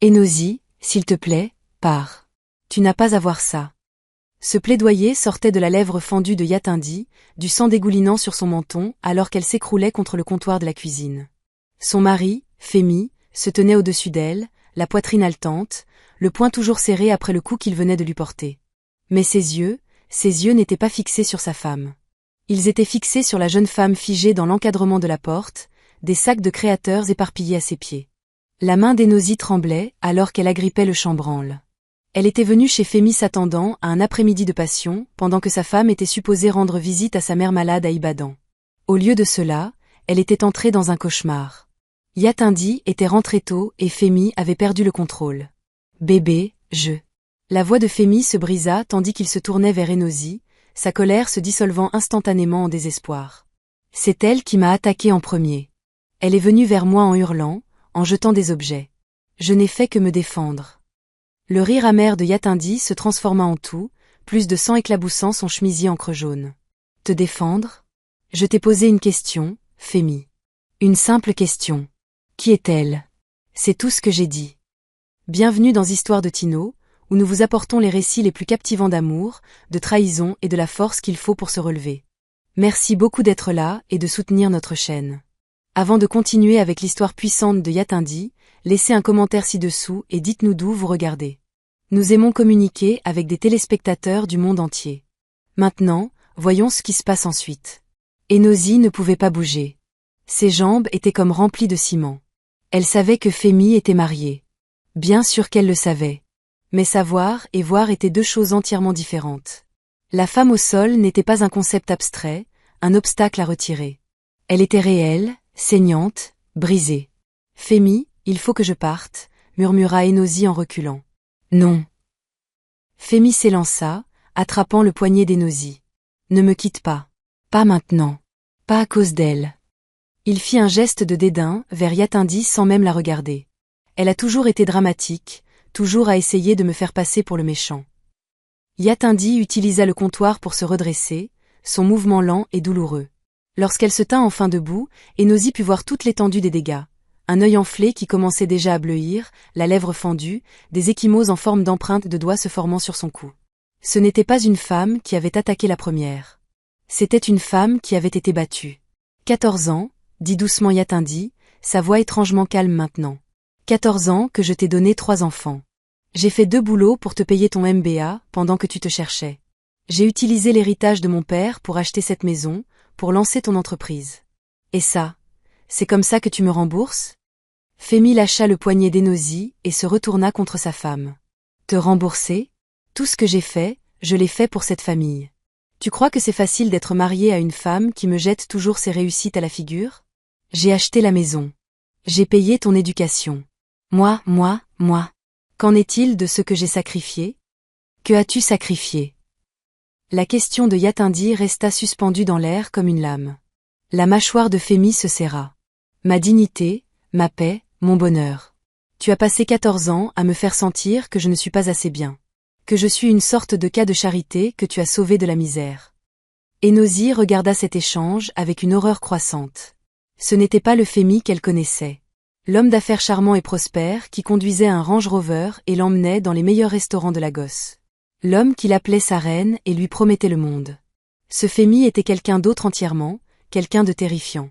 Enosi, s'il te plaît, pars. Tu n'as pas à voir ça. Ce plaidoyer sortait de la lèvre fendue de Yatindi, du sang dégoulinant sur son menton alors qu'elle s'écroulait contre le comptoir de la cuisine. Son mari, Femi, se tenait au-dessus d'elle, la poitrine haletante, le poing toujours serré après le coup qu'il venait de lui porter. Mais ses yeux n'étaient pas fixés sur sa femme. Ils étaient fixés sur la jeune femme figée dans l'encadrement de la porte, des sacs de créateurs éparpillés à ses pieds. La main d'Enosi tremblait alors qu'elle agrippait le chambranle. Elle était venue chez Femi s'attendant à un après-midi de passion, pendant que sa femme était supposée rendre visite à sa mère malade à Ibadan. Au lieu de cela, elle était entrée dans un cauchemar. Yatindi était rentrée tôt et Femi avait perdu le contrôle. Bébé, La voix de Femi se brisa tandis qu'il se tournait vers Enosi, sa colère se dissolvant instantanément en désespoir. C'est elle qui m'a attaqué en premier. Elle est venue vers moi en hurlant, en jetant des objets. Je n'ai fait que me défendre. Le rire amer de Yatindi se transforma en tout, plus de sang éclaboussant son chemisier encre jaune. Te défendre? Je t'ai posé une question, Femi. Une simple question. Qui est-elle? C'est tout ce que j'ai dit. Bienvenue dans Histoire de Tino, où nous vous apportons les récits les plus captivants d'amour, de trahison et de la force qu'il faut pour se relever. Merci beaucoup d'être là et de soutenir notre chaîne. Avant de continuer avec l'histoire puissante de Yatindi, laissez un commentaire ci-dessous et dites-nous d'où vous regardez. Nous aimons communiquer avec des téléspectateurs du monde entier. Maintenant, voyons ce qui se passe ensuite. Enosi ne pouvait pas bouger. Ses jambes étaient comme remplies de ciment. Elle savait que Femi était marié. Bien sûr qu'elle le savait. Mais savoir et voir étaient deux choses entièrement différentes. La femme au sol n'était pas un concept abstrait, un obstacle à retirer. Elle était réelle, saignante, brisée. Femi, il faut que je parte, murmura Enosi en reculant. Non. Femi s'élança, attrapant le poignet d'Enosi. Ne me quitte pas. Pas maintenant. Pas à cause d'elle. Il fit un geste de dédain vers Yatindi sans même la regarder. Elle a toujours été dramatique, toujours à essayer de me faire passer pour le méchant. Yatindi utilisa le comptoir pour se redresser, son mouvement lent et douloureux. Lorsqu'elle se tint enfin debout, Enosi put voir toute l'étendue des dégâts. Un œil enflé qui commençait déjà à bleuir, la lèvre fendue, des ecchymoses en forme d'empreintes de doigts se formant sur son cou. Ce n'était pas une femme qui avait attaqué la première. C'était une femme qui avait été battue. 14 ans, dit doucement Yatindi, sa voix étrangement calme maintenant. 14 ans que je t'ai donné 3 enfants. J'ai fait 2 boulots pour te payer ton MBA pendant que tu te cherchais. J'ai utilisé l'héritage de mon père pour acheter cette maison, pour lancer ton entreprise. Et ça, c'est comme ça que tu me rembourses? Femi lâcha le poignet d'Enosi et se retourna contre sa femme. Te rembourser? Tout ce que j'ai fait, je l'ai fait pour cette famille. Tu crois que c'est facile d'être marié à une femme qui me jette toujours ses réussites à la figure? J'ai acheté la maison. J'ai payé ton éducation. Moi. Qu'en est-il de ce que j'ai sacrifié? Que as-tu sacrifié? La question de Yatindi resta suspendue dans l'air comme une lame. La mâchoire de Femi se serra. Ma dignité, ma paix, mon bonheur. Tu as passé 14 ans à me faire sentir que je ne suis pas assez bien. Que je suis une sorte de cas de charité que tu as sauvé de la misère. Enosi regarda cet échange avec une horreur croissante. Ce n'était pas le Femi qu'elle connaissait. L'homme d'affaires charmant et prospère qui conduisait un Range Rover et l'emmenait dans les meilleurs restaurants de Lagos. L'homme qui l'appelait sa reine et lui promettait le monde. Ce Femi était quelqu'un d'autre entièrement, quelqu'un de terrifiant.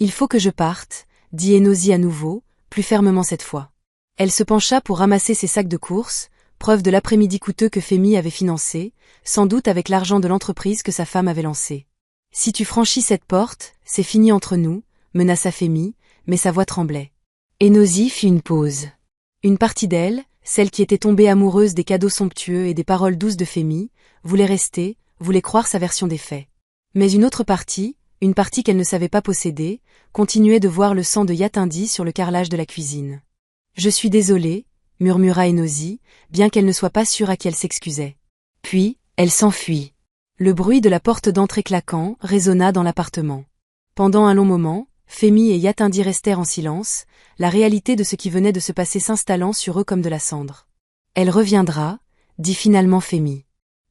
Il faut que je parte, dit Enosi à nouveau, plus fermement cette fois. Elle se pencha pour ramasser ses sacs de courses, preuve de l'après-midi coûteux que Femi avait financé, sans doute avec l'argent de l'entreprise que sa femme avait lancée. Si tu franchis cette porte, c'est fini entre nous, menaça Femi, mais sa voix tremblait. Enosi fit une pause. Une partie d'elle, celle qui était tombée amoureuse des cadeaux somptueux et des paroles douces de Femi, voulait rester, voulait croire sa version des faits. Mais une autre partie, une partie qu'elle ne savait pas posséder, continuait de voir le sang de Yatindi sur le carrelage de la cuisine. Je suis désolée, murmura Enosi, bien qu'elle ne soit pas sûre à qui elle s'excusait. Puis, elle s'enfuit. Le bruit de la porte d'entrée claquant résonna dans l'appartement. Pendant un long moment, Femi et Yatindi restèrent en silence, la réalité de ce qui venait de se passer s'installant sur eux comme de la cendre. Elle reviendra, dit finalement Femi.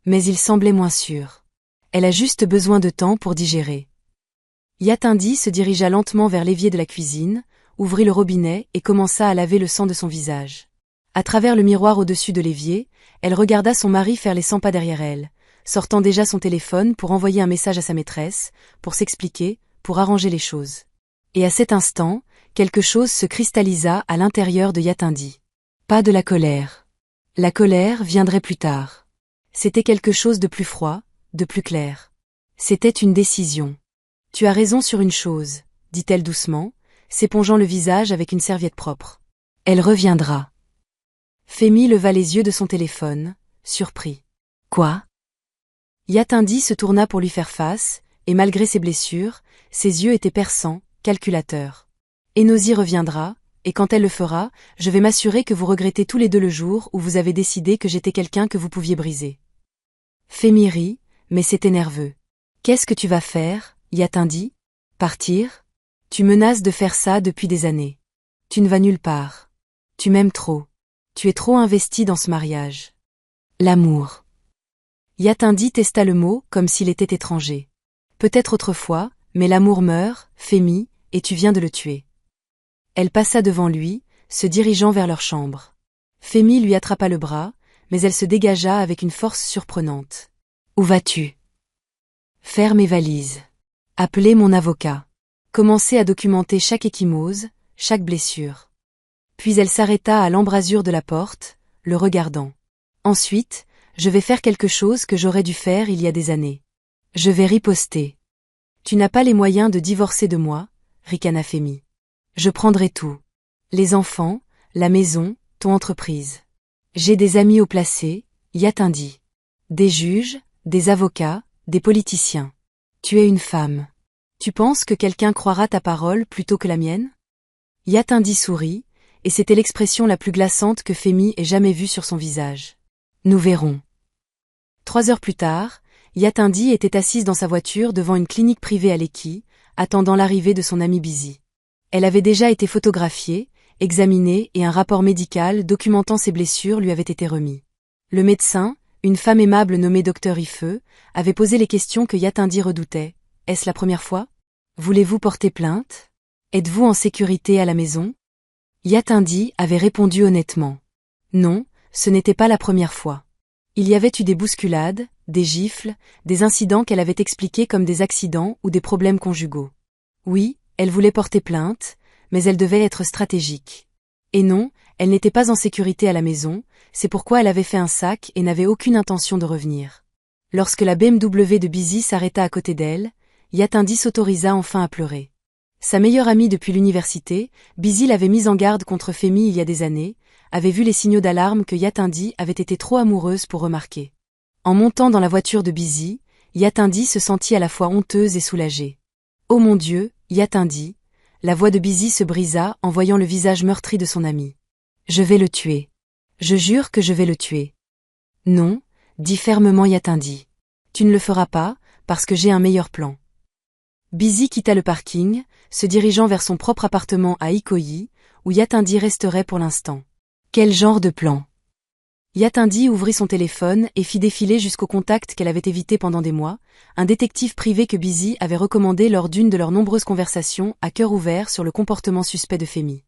Mais il semblait moins sûr. Elle a juste besoin de temps pour digérer. Yatindi se dirigea lentement vers l'évier de la cuisine, ouvrit le robinet et commença à laver le sang de son visage. À travers le miroir au-dessus de l'évier, elle regarda son mari faire les 100 pas derrière elle, sortant déjà son téléphone pour envoyer un message à sa maîtresse, pour s'expliquer, pour arranger les choses. Et à cet instant, quelque chose se cristallisa à l'intérieur de Yatindi. Pas de la colère. La colère viendrait plus tard. C'était quelque chose de plus froid, de plus clair. C'était une décision. Tu as raison sur une chose, dit-elle doucement, s'épongeant le visage avec une serviette propre. Elle reviendra. Femi leva les yeux de son téléphone, surpris. Quoi? Yatindi se tourna pour lui faire face, et malgré ses blessures, ses yeux étaient perçants, calculateurs. Enosi reviendra, et quand elle le fera, je vais m'assurer que vous regrettez tous les deux le jour où vous avez décidé que j'étais quelqu'un que vous pouviez briser. Femi rit, mais c'était nerveux. Qu'est-ce que tu vas faire, Yatindi? Partir? Tu menaces de faire ça depuis des années. Tu ne vas nulle part. Tu m'aimes trop. Tu es trop investi dans ce mariage. L'amour. Yatindi testa le mot comme s'il était étranger. Peut-être autrefois, mais l'amour meurt, Femi, et tu viens de le tuer. Elle passa devant lui, se dirigeant vers leur chambre. Femi lui attrapa le bras, mais elle se dégagea avec une force surprenante. Où vas-tu? Faire mes valises. Appeler mon avocat. Commencer à documenter chaque ecchymose, chaque blessure. Puis elle s'arrêta à l'embrasure de la porte, le regardant. Ensuite, je vais faire quelque chose que j'aurais dû faire il y a des années. Je vais riposter. Tu n'as pas les moyens de divorcer de moi, ricana Femi. Je prendrai tout. Les enfants, la maison, ton entreprise. J'ai des amis haut placés, Yatindi. Des juges, des avocats, des politiciens. Tu es une femme. Tu penses que quelqu'un croira ta parole plutôt que la mienne? Yatindi sourit, et c'était l'expression la plus glaçante que Femi ait jamais vue sur son visage. Nous verrons. 3 heures plus tard, Yatindi était assise dans sa voiture devant une clinique privée à Lekki, attendant l'arrivée de son amie Busy. Elle avait déjà été photographiée, examinée et un rapport médical documentant ses blessures lui avait été remis. Le médecin, une femme aimable nommée Dr Ifeu, avait posé les questions que Yatindi redoutait. Est-ce la première fois? Voulez-vous porter plainte? Êtes-vous en sécurité à la maison? Yatindi avait répondu honnêtement. Non, ce n'était pas la première fois. Il y avait eu des bousculades, des gifles, des incidents qu'elle avait expliqués comme des accidents ou des problèmes conjugaux. Oui, elle voulait porter plainte, mais elle devait être stratégique. Et non, elle n'était pas en sécurité à la maison, c'est pourquoi elle avait fait un sac et n'avait aucune intention de revenir. Lorsque la BMW de Busy s'arrêta à côté d'elle, Yatindi s'autorisa enfin à pleurer. Sa meilleure amie depuis l'université, Busy l'avait mise en garde contre Femi il y a des années, avait vu les signaux d'alarme que Yatindi avait été trop amoureuse pour remarquer. En montant dans la voiture de Busy, Yatindi se sentit à la fois honteuse et soulagée. Oh mon Dieu, Yatindi, la voix de Busy se brisa en voyant le visage meurtri de son ami. Je vais le tuer. Je jure que je vais le tuer. Non, dit fermement Yatindi. Tu ne le feras pas, parce que j'ai un meilleur plan. Busy quitta le parking, se dirigeant vers son propre appartement à Ikoyi, où Yatindi resterait pour l'instant. Quel genre de plan? Yatindi ouvrit son téléphone et fit défiler jusqu'au contact qu'elle avait évité pendant des mois, un détective privé que Busy avait recommandé lors d'une de leurs nombreuses conversations à cœur ouvert sur le comportement suspect de Femi.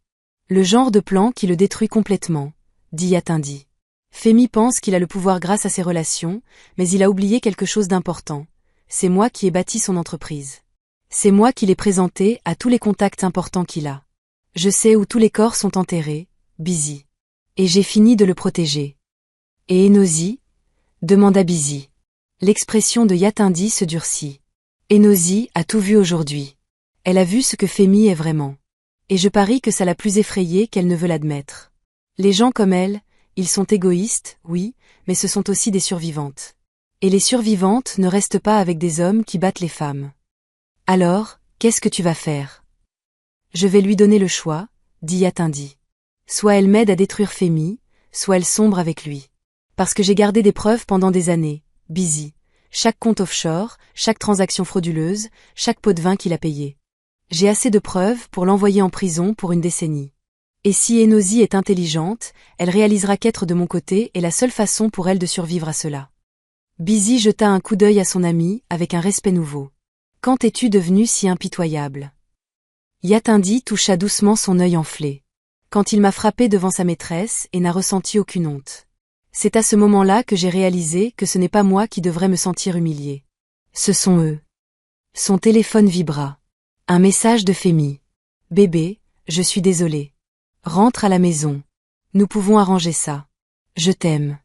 Le genre de plan qui le détruit complètement, dit Yatindi. Femi pense qu'il a le pouvoir grâce à ses relations, mais il a oublié quelque chose d'important. C'est moi qui ai bâti son entreprise. C'est moi qui l'ai présenté à tous les contacts importants qu'il a. Je sais où tous les corps sont enterrés, Busy. Et j'ai fini de le protéger. Et Enosi? Demanda Busy. L'expression de Yatindi se durcit. Enosi a tout vu aujourd'hui. Elle a vu ce que Femi est vraiment. Et je parie que ça l'a plus effrayée qu'elle ne veut l'admettre. Les gens comme elle, ils sont égoïstes, oui, mais ce sont aussi des survivantes. Et les survivantes ne restent pas avec des hommes qui battent les femmes. Alors, qu'est-ce que tu vas faire? Je vais lui donner le choix, dit Yatindi. Soit elle m'aide à détruire Femi, soit elle sombre avec lui. Parce que j'ai gardé des preuves pendant des années, Busy. Chaque compte offshore, chaque transaction frauduleuse, chaque pot de vin qu'il a payé. J'ai assez de preuves pour l'envoyer en prison pour une décennie. Et si Enosi est intelligente, elle réalisera qu'être de mon côté est la seule façon pour elle de survivre à cela. Busy jeta un coup d'œil à son ami avec un respect nouveau. Quand es-tu devenu si impitoyable? Yatindi toucha doucement son œil enflé. quand il m'a frappé devant sa maîtresse et n'a ressenti aucune honte. C'est à ce moment-là que j'ai réalisé que ce n'est pas moi qui devrais me sentir humilié. Ce sont eux. Son téléphone vibra. Un message de Femi. Bébé, je suis désolée. Rentre à la maison. Nous pouvons arranger ça. Je t'aime.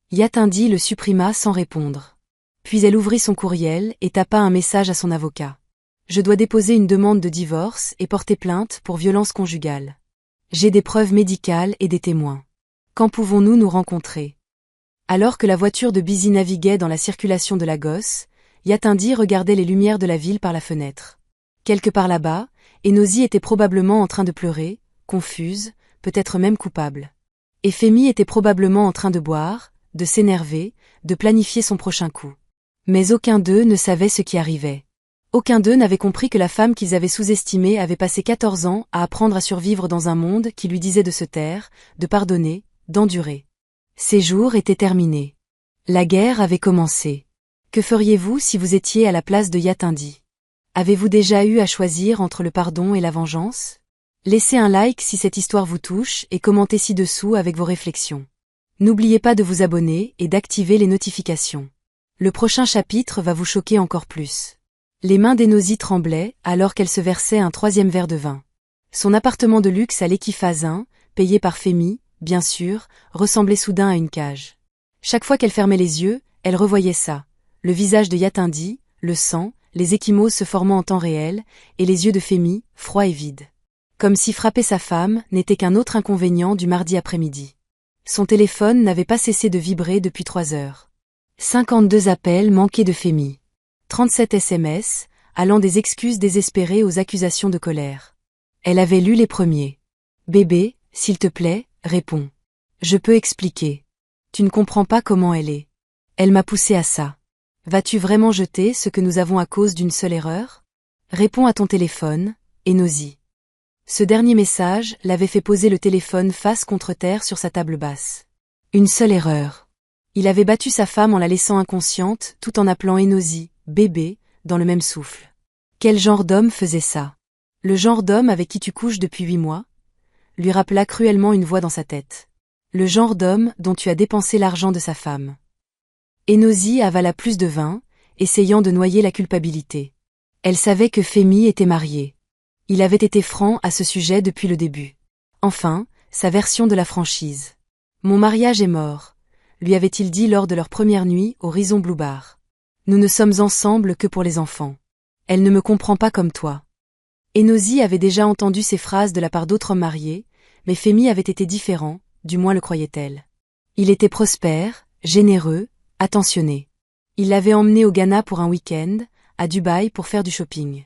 Yatindi le supprima sans répondre. Puis elle ouvrit son courriel et tapa un message à son avocat. Je dois déposer une demande de divorce et porter plainte pour violence conjugale. J'ai des preuves médicales et des témoins. Quand pouvons-nous nous rencontrer? Alors que la voiture de Busy naviguait dans la circulation de Lagos, Yatindi regardait les lumières de la ville par la fenêtre. Quelque part là-bas, Enosi était probablement en train de pleurer, confuse, peut-être même coupable. Et Femi était probablement en train de boire, de s'énerver, de planifier son prochain coup. Mais aucun d'eux ne savait ce qui arrivait. Aucun d'eux n'avait compris que la femme qu'ils avaient sous-estimée avait passé 14 ans à apprendre à survivre dans un monde qui lui disait de se taire, de pardonner, d'endurer. Ces jours étaient terminés. La guerre avait commencé. Que feriez-vous si vous étiez à la place de Yatindi? Avez-vous déjà eu à choisir entre le pardon et la vengeance? Laissez un like si cette histoire vous touche et commentez ci-dessous avec vos réflexions. N'oubliez pas de vous abonner et d'activer les notifications. Le prochain chapitre va vous choquer encore plus. Les mains d'Enosi tremblaient alors qu'elle se versait un 3e verre de vin. Son appartement de luxe à l'Equiphase 1, payé par Femi, bien sûr, ressemblait soudain à une cage. Chaque fois qu'elle fermait les yeux, elle revoyait ça. Le visage de Yatindi, le sang, les ecchymoses se formant en temps réel, et les yeux de Femi, froids et vides. Comme si frapper sa femme n'était qu'un autre inconvénient du mardi après-midi. Son téléphone n'avait pas cessé de vibrer depuis 3 heures. 52 appels manqués de Femi. 37 SMS, allant des excuses désespérées aux accusations de colère. Elle avait lu les premiers. Bébé, s'il te plaît, réponds. Je peux expliquer. Tu ne comprends pas comment elle est. Elle m'a poussé à ça. Vas-tu vraiment jeter ce que nous avons à cause d'une seule erreur? Réponds à ton téléphone, Enosi. Ce dernier message l'avait fait poser le téléphone face contre terre sur sa table basse. Une seule erreur. Il avait battu sa femme en la laissant inconsciente tout en appelant Enosi, bébé, dans le même souffle. Quel genre d'homme faisait ça? Le genre d'homme avec qui tu couches depuis 8 mois? Lui rappela cruellement une voix dans sa tête. Le genre d'homme dont tu as dépensé l'argent de sa femme. Enosi avala plus de vin, essayant de noyer la culpabilité. Elle savait que Femi était marié. Il avait été franc à ce sujet depuis le début. Enfin, sa version de la franchise. Mon mariage est mort, lui avait-il dit lors de leur première nuit au Rison Blue Bar. Nous ne sommes ensemble que pour les enfants. Elle ne me comprend pas comme toi. Enosi avait déjà entendu ces phrases de la part d'autres hommes mariés, mais Femi avait été différent, du moins le croyait-elle. Il était prospère, généreux, attentionné. Il l'avait emmené au Ghana pour un week-end, à Dubaï pour faire du shopping.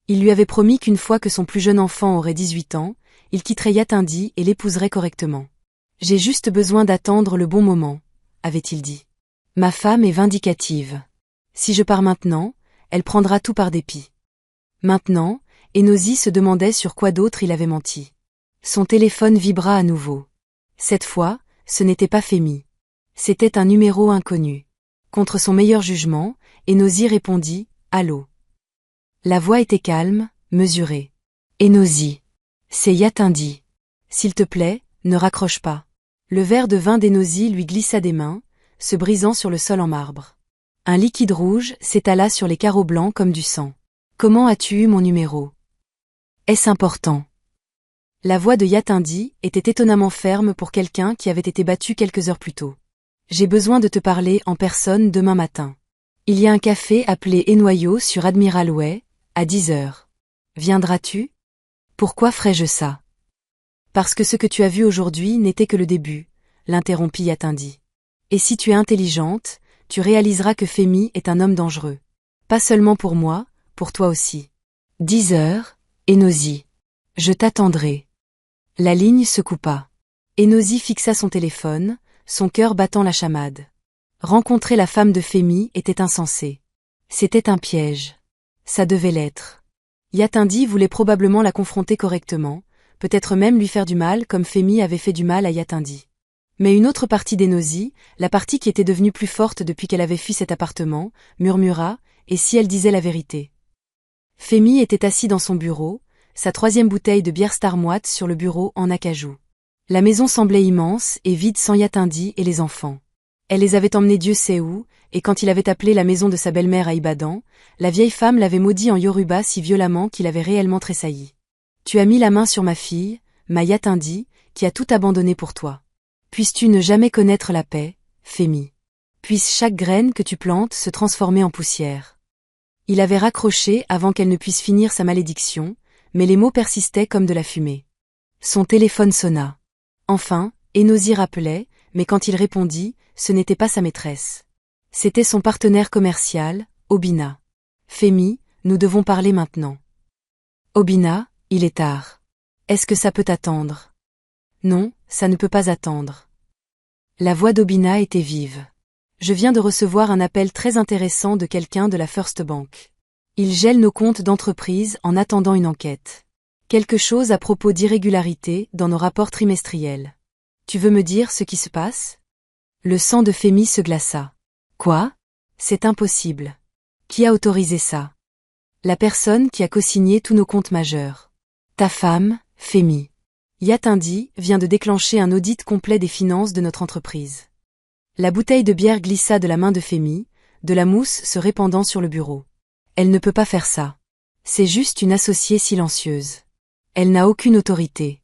Il lui avait promis qu'une fois que son plus jeune enfant aurait 18 ans, il quitterait Yatindi et l'épouserait correctement. J'ai juste besoin d'attendre le bon moment, avait-il dit. Ma femme est vindicative. Si je pars maintenant, elle prendra tout par dépit. Maintenant, Enosi se demandait sur quoi d'autre il avait menti. Son téléphone vibra à nouveau. Cette fois, ce n'était pas Femi. C'était un numéro inconnu. Contre son meilleur jugement, Enosi répondit « Allô ». La voix était calme, mesurée. « Enosi. C'est Yatindi. S'il te plaît, ne raccroche pas. » Le verre de vin d'Enosi lui glissa des mains, se brisant sur le sol en marbre. Un liquide rouge s'étala sur les carreaux blancs comme du sang. « Comment as-tu eu mon numéro? Est-ce important? » La voix de Yatindi était étonnamment ferme pour quelqu'un qui avait été battu quelques heures plus tôt. J'ai besoin de te parler en personne demain matin. Il y a un café appelé Enoyo sur Admiral Way, à 10 heures. Viendras-tu? Pourquoi ferais-je ça? Parce que ce que tu as vu aujourd'hui n'était que le début, l'interrompit Yatindi. Et si tu es intelligente, tu réaliseras que Femi est un homme dangereux. Pas seulement pour moi, pour toi aussi. 10 heures, Enosi. Je t'attendrai. La ligne se coupa. Enosi fixa son téléphone, son cœur battant la chamade. Rencontrer la femme de Femi était insensé. C'était un piège. Ça devait l'être. Yatindi voulait probablement la confronter correctement, peut-être même lui faire du mal comme Femi avait fait du mal à Yatindi. Mais une autre partie d'Enosi, la partie qui était devenue plus forte depuis qu'elle avait fui cet appartement, murmura, et si elle disait la vérité? Femi était assis dans son bureau, sa troisième bouteille de bière Star moite sur le bureau en acajou. La maison semblait immense et vide sans Yatindi et les enfants. Elle les avait emmenés Dieu sait où, et quand il avait appelé la maison de sa belle-mère à Ibadan, la vieille femme l'avait maudit en Yoruba si violemment qu'il avait réellement tressailli. Tu as mis la main sur ma fille, ma Yatindi, qui a tout abandonné pour toi. Puisses-tu ne jamais connaître la paix, Femi. Puisse chaque graine que tu plantes se transformer en poussière. Il avait raccroché avant qu'elle ne puisse finir sa malédiction, mais les mots persistaient comme de la fumée. Son téléphone sonna. Enfin, Enosi rappelait, mais quand il répondit, ce n'était pas sa maîtresse. C'était son partenaire commercial, Obina. Femi, nous devons parler maintenant. Obina, il est tard. Est-ce que ça peut attendre? Non, ça ne peut pas attendre. La voix d'Obina était vive. Je viens de recevoir un appel très intéressant de quelqu'un de la First Bank. Il gèle nos comptes d'entreprise en attendant une enquête. Quelque chose à propos d'irrégularités dans nos rapports trimestriels. Tu veux me dire ce qui se passe? Le sang de Femi se glaça. Quoi? C'est impossible. Qui a autorisé ça? La personne qui a co-signé tous nos comptes majeurs. Ta femme, Femi. Yatindi vient de déclencher un audit complet des finances de notre entreprise. La bouteille de bière glissa de la main de Femi, de la mousse se répandant sur le bureau. Elle ne peut pas faire ça. C'est juste une associée silencieuse. Elle n'a aucune autorité.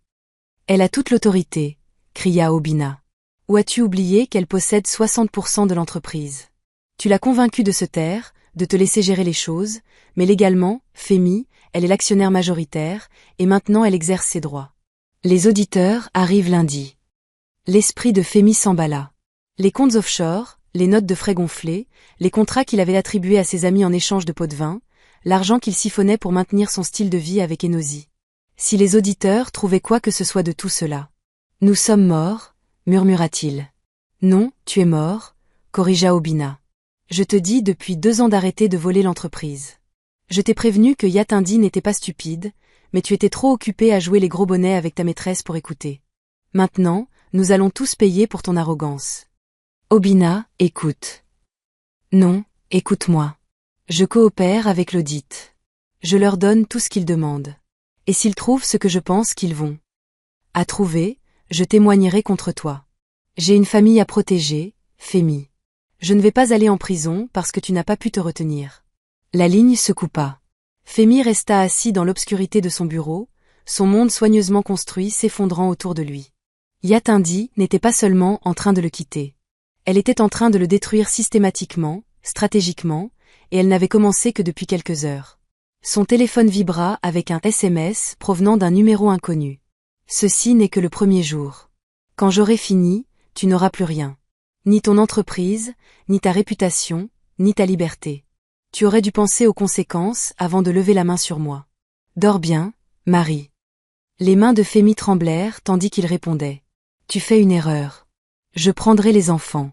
Elle a toute l'autorité, cria Obina. Ou as-tu oublié qu'elle possède 60% de l'entreprise? Tu l'as convaincue de se taire, de te laisser gérer les choses, mais légalement, Femi, elle est l'actionnaire majoritaire, et maintenant elle exerce ses droits. Les auditeurs arrivent lundi. L'esprit de Femi s'emballa. Les comptes offshore, les notes de frais gonflées, les contrats qu'il avait attribués à ses amis en échange de pots de vin, l'argent qu'il siphonnait pour maintenir son style de vie avec Enosi. Si les auditeurs trouvaient quoi que ce soit de tout cela. Nous sommes morts, murmura-t-il. Non, tu es mort, corrigea Obina. Je te dis depuis 2 ans d'arrêter de voler l'entreprise. Je t'ai prévenu que Yatindi n'était pas stupide, mais tu étais trop occupé à jouer les gros bonnets avec ta maîtresse pour écouter. Maintenant, nous allons tous payer pour ton arrogance. Obina, écoute. Non, écoute-moi. Je coopère avec l'audit. Je leur donne tout ce qu'ils demandent. Et s'ils trouvent ce que je pense qu'ils vont à trouver, je témoignerai contre toi. J'ai une famille à protéger, Femi. Je ne vais pas aller en prison parce que tu n'as pas pu te retenir. La ligne se coupa. Femi resta assis dans l'obscurité de son bureau, son monde soigneusement construit s'effondrant autour de lui. Yatindi n'était pas seulement en train de le quitter. Elle était en train de le détruire systématiquement, stratégiquement, et elle n'avait commencé que depuis quelques heures. Son téléphone vibra avec un SMS provenant d'un numéro inconnu. Ceci n'est que le premier jour. Quand j'aurai fini, tu n'auras plus rien. Ni ton entreprise, ni ta réputation, ni ta liberté. Tu aurais dû penser aux conséquences avant de lever la main sur moi. Dors bien, Marie. Les mains de Femi tremblèrent tandis qu'il répondait. Tu fais une erreur. Je prendrai les enfants.